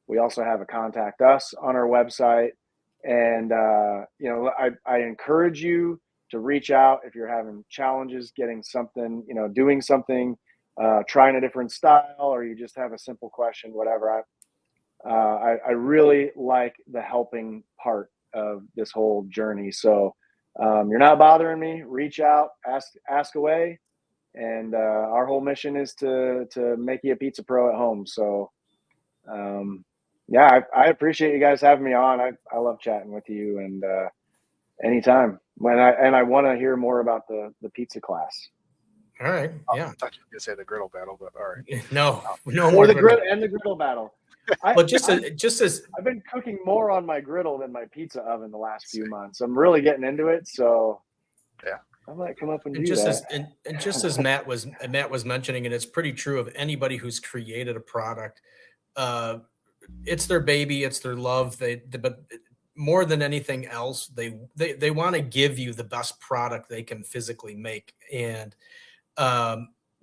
We also have a contact us on our website. And, you know, I encourage you to reach out if you're having challenges getting something, you know, doing something, trying a different style, or you just have a simple question, whatever. I really like the helping part of this whole journey. So you're not bothering me. Reach out, ask away, and our whole mission is to make you a pizza pro at home. So yeah, I appreciate you guys having me on. I love chatting with you, and anytime when I want to hear more about the pizza class. All right, yeah. I thought you were gonna say the griddle battle, but all right. No Or more the griddle. and the griddle battle. Well, just as I've been cooking more on my griddle than my pizza oven the last few months. I'm really getting into it, so yeah, I might come up and do just that. and just as Matt was mentioning, and it's pretty true of anybody who's created a product. It's their baby, it's their love. But more than anything else, they want to give you the best product they can physically make, and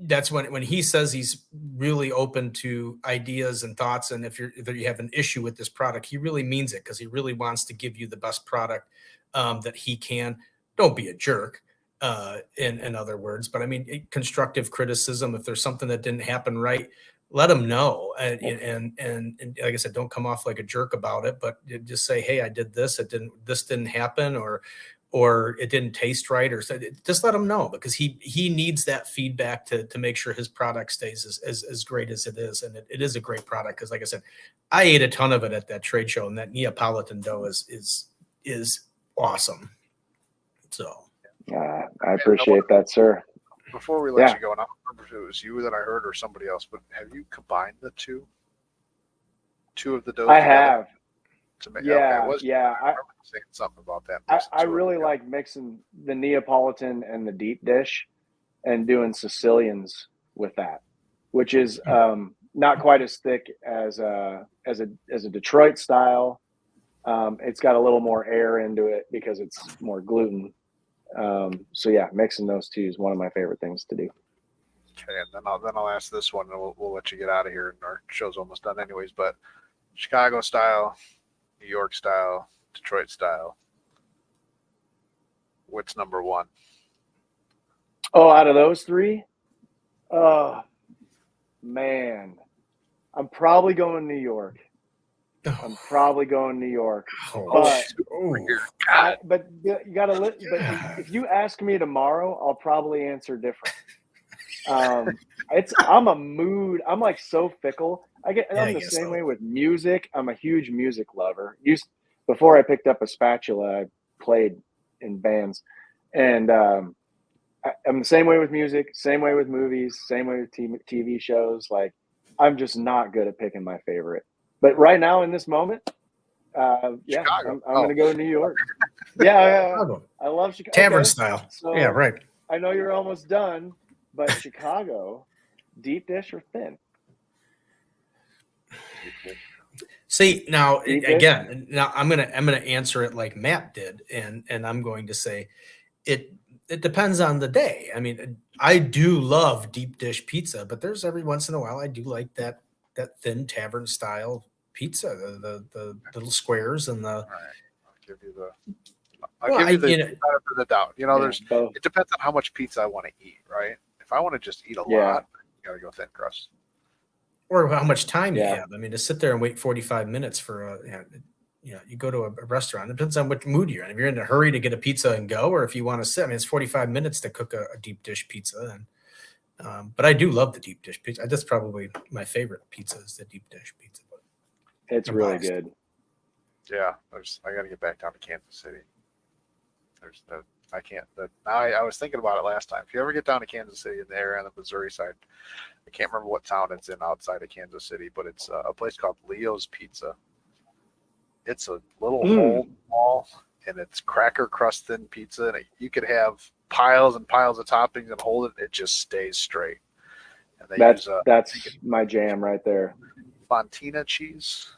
that's when he says he's really open to ideas and thoughts. And if you have an issue with this product, he really means it, because he really wants to give you the best product that he can. Don't be a jerk, in other words. But I mean, constructive criticism. If there's something that didn't happen right, let them know. And like I said, don't come off like a jerk about it, but just say, hey, I did this. This didn't happen, or it didn't taste right, or just let him know, because he needs that feedback to make sure his product stays as great as it is. And it is a great product, because like I said, I ate a ton of it at that trade show, and that Neapolitan dough is awesome. So I appreciate that, sir. Before we let you go, and I don't remember if it was you that I heard or somebody else, but have you combined the two of the doughs? I have. Yeah, I remember saying something about that. I really like mixing the Neapolitan and the deep dish and doing Sicilians with that, which is not quite as thick as a Detroit style. It's got a little more air into it because it's more gluten. So yeah, mixing those two is one of my favorite things to do. Okay, and then I'll ask this one, and we'll let you get out of here. And our show's almost done anyways. But Chicago style, New York style, Detroit style, what's number one? Oh, out of those three, oh man, I'm probably going New York. I'm probably going New York. But you gotta but if you ask me tomorrow, I'll probably answer different. I'm a mood. I'm like so fickle. I'm the same way with music. I'm a huge music lover. Before I picked up a spatula, I played in bands, and I'm the same way with music, same way with movies, same way with TV shows. Like, I'm just not good at picking my favorite. But right now in this moment, I'm going to go to New York. Yeah. I love Chicago. Tavern style. So yeah, right. I know you're almost done, but Chicago, deep dish or thin? See, now again, I'm gonna answer it like Matt did, and I'm going to say it depends on the day. I mean, I do love deep dish pizza, but there's every once in a while I do like that thin tavern style pizza, the little squares and the. All right, I'll give you the benefit of the doubt. You know, it depends on how much pizza I want to eat, right? If I want to just eat a lot, you gotta go thin crust. Or how much time you have. I mean, to sit there and wait 45 minutes for you go to a restaurant. It depends on what mood you're in. If you're in a hurry to get a pizza and go, or if you want to sit, I mean, it's 45 minutes to cook a deep dish pizza. And but I do love the deep dish pizza. That's probably my favorite pizza, is the deep dish pizza. It's really good. Yeah, I got to get back down to Kansas City. I was thinking about it last time. If you ever get down to Kansas City in the area on the Missouri side, I can't remember what town it's in outside of Kansas City, but it's a place called Leo's Pizza. It's a little hole wall, and it's cracker crust thin pizza, and you could have piles and piles of toppings and hold it. It just stays straight. And that's my jam right there. Fontina cheese,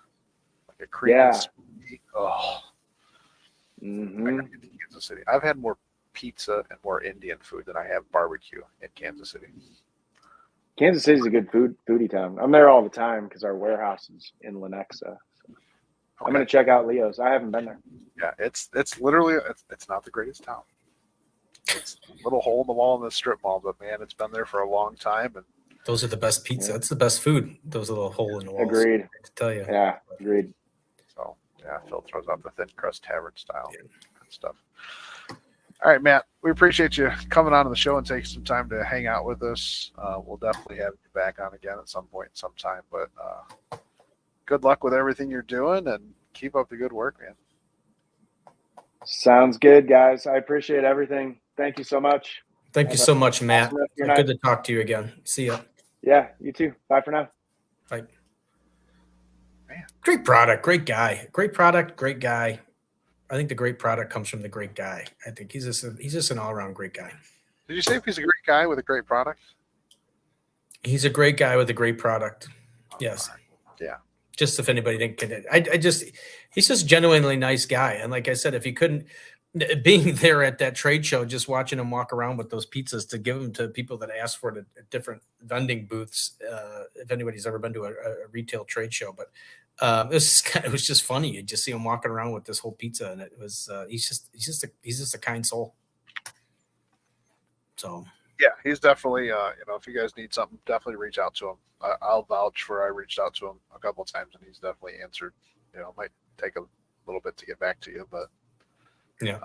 like a cream and smoothie. Oh. Mm-hmm. I gotta get to Kansas City. I've had more pizza and more Indian food than I have barbecue in Kansas City. Kansas City's a good foodie town. I'm there all the time because our warehouse is in Lenexa. So I'm going to check out Leo's. I haven't been there. Yeah, it's literally it's not the greatest town. It's a little hole in the wall in the strip mall, but man, it's been there for a long time. And those are the best pizza. That's the best food. Those little hole in the walls. Agreed. To tell you. Yeah, agreed. So yeah, Phil throws out the thin crust tavern style good stuff. All right, Matt, we appreciate you coming on the show and taking some time to hang out with us. We'll definitely have you back on again at some point, sometime. But good luck with everything you're doing, and keep up the good work, man. Sounds good, guys. I appreciate everything. Thank you so much. Thank you so much, Matt. Good to talk to you again. See ya. Yeah, you too. Bye for now. Bye. Man, great product, great guy. Great product, great guy. I think the great product comes from the great guy. I think he's just an all-around great guy. Did you say he's a great guy with a great product? He's a great guy with a great product. Yes. Yeah. Just if anybody didn't get it, he's just genuinely nice guy. And like I said, if you couldn't, being there at that trade show, just watching him walk around with those pizzas to give them to people that asked for it at different vending booths, if anybody's ever been to a retail trade show, but it was just funny. You just see him walking around with this whole pizza, and it was he's just a kind soul. So yeah, he's definitely if you guys need something, definitely reach out to him. I'll vouch for I reached out to him a couple of times, and he's definitely answered. It might take a little bit to get back to you, but yeah,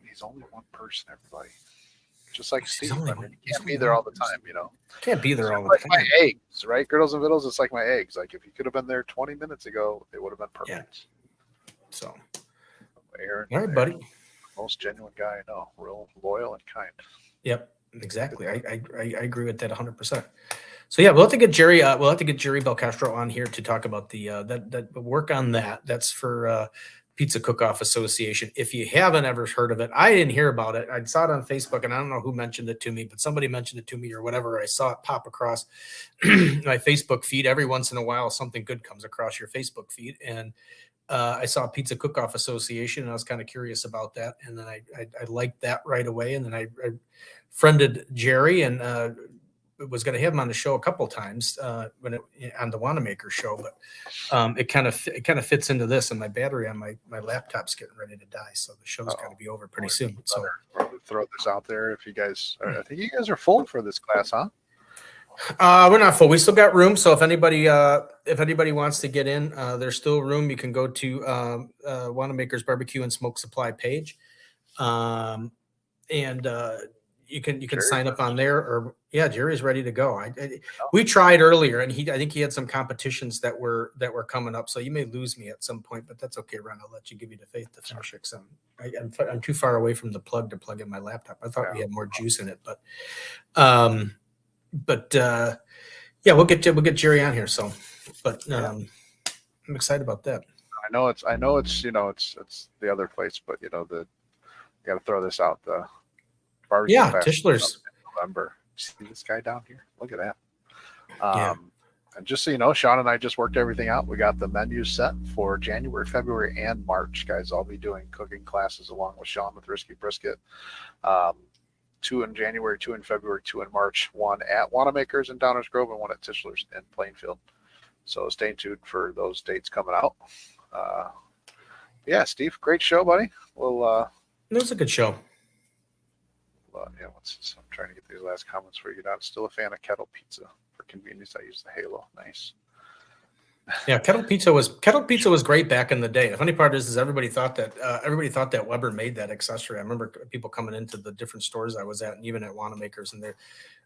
he's only one person, everybody. Just like Steve, he can't be there there all the time, Can't be there all the time. time. My eggs, right? Griddles and Vittles, it's like my eggs. Like if you could have been there 20 minutes ago, it would have been perfect. Yeah. So, Aaron, all right, buddy. Most genuine guy I know, real loyal and kind. Yep, exactly. I agree with that 100%. So yeah, we'll have to get Jerry. We'll have to get Jerry Belcastro on here to talk about the that work on that. That's for Pizza Cook-Off Association. If you haven't ever heard of it, I didn't hear about it. I saw it on Facebook, and I don't know who mentioned it to me, but somebody mentioned it to me or whatever. I saw it pop across my Facebook feed. Every once in a while, something good comes across your Facebook feed, and I saw Pizza Cook-Off Association, and I was kind of curious about that, and then I liked that right away, and then I friended Jerry and was going to have him on the show a couple of times on the Wanamaker show, but it kind of fits into this, and my battery on my laptop's getting ready to die, so the show's got to be over pretty soon. So throw this out there if you guys I think you guys are full for this class, huh? We're not full. We still got room, so if anybody wants to get in, there's still room. You can go to Wanamaker's Barbecue and Smoke Supply page, and you can sign up on there. Or Jerry's ready to go. We tried earlier, and I think he had some competitions that were coming up. So you may lose me at some point, but that's okay, Ron. I'll let you give you the faith to finish it. So I'm too far away from the plug to plug in my laptop. I thought we had more juice in it, but we'll get Jerry on here. So, but I'm excited about that. I know it's it's the other place, but you got to throw this out. The barbecue Tischler's November. See this guy down here? Look at that. And just so you know, Sean and I just worked everything out. We got the menu set for January, February, and March, guys. I'll be doing cooking classes along with Sean with Risky Brisket. 2 in January, 2 in February, 2 in March, 1 at Wanamaker's in Downers Grove and 1 at Tischler's in Plainfield. So stay tuned for those dates coming out. Steve, great show, buddy. It was a good show. What's this? I'm trying to get these last comments for you. Not still a fan of kettle pizza. For convenience, I use the Halo. Nice. Yeah, kettle pizza was great back in the day. The funny part is everybody thought that Weber made that accessory. I remember people coming into the different stores I was at, and even at Wanamaker's, and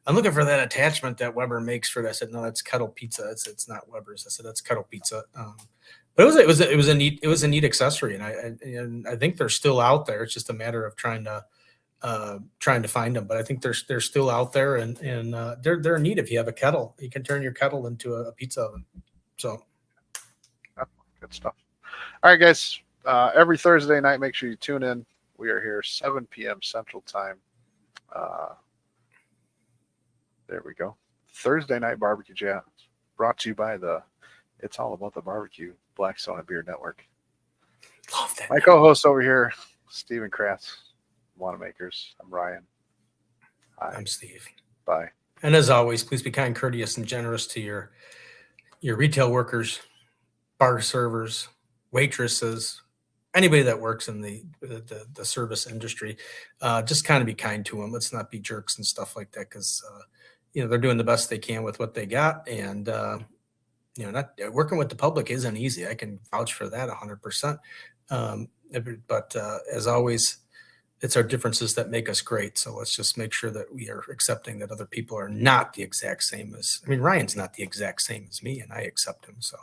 I'm looking for that attachment that Weber makes for that. I said, no, that's kettle pizza. It's not Weber's. I said, that's kettle pizza. But it was a neat accessory, and I think they're still out there. It's just a matter of trying to find them. But I think they're still out there, and they're neat. If you have a kettle, you can turn your kettle into a pizza oven. So. Good stuff. All right, guys. Every Thursday night, make sure you tune in. We are here 7 p.m. Central Time. There we go. Thursday night barbecue chat brought to you by It's All About the Barbecue Blackstone and Beer Network. Love that. My co-host over here, Steven Kratz, Wanamaker's. I'm Ryan. Hi. I'm Steve. Bye. And as always, please be kind, courteous, and generous to your retail workers, bar servers, waitresses, anybody that works in the service industry, just kind of be kind to them. Let's not be jerks and stuff like that, because they're doing the best they can with what they got, and not working with the public isn't easy. I can vouch for that 100%. But as always, it's our differences that make us great. So let's just make sure that we are accepting that other people are not the exact same as. I mean, Ryan's not the exact same as me, and I accept him. So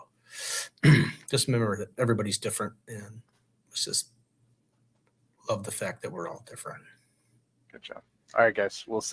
just remember that everybody's different, and let's just love the fact that we're all different. Good job. All right, guys. We'll see.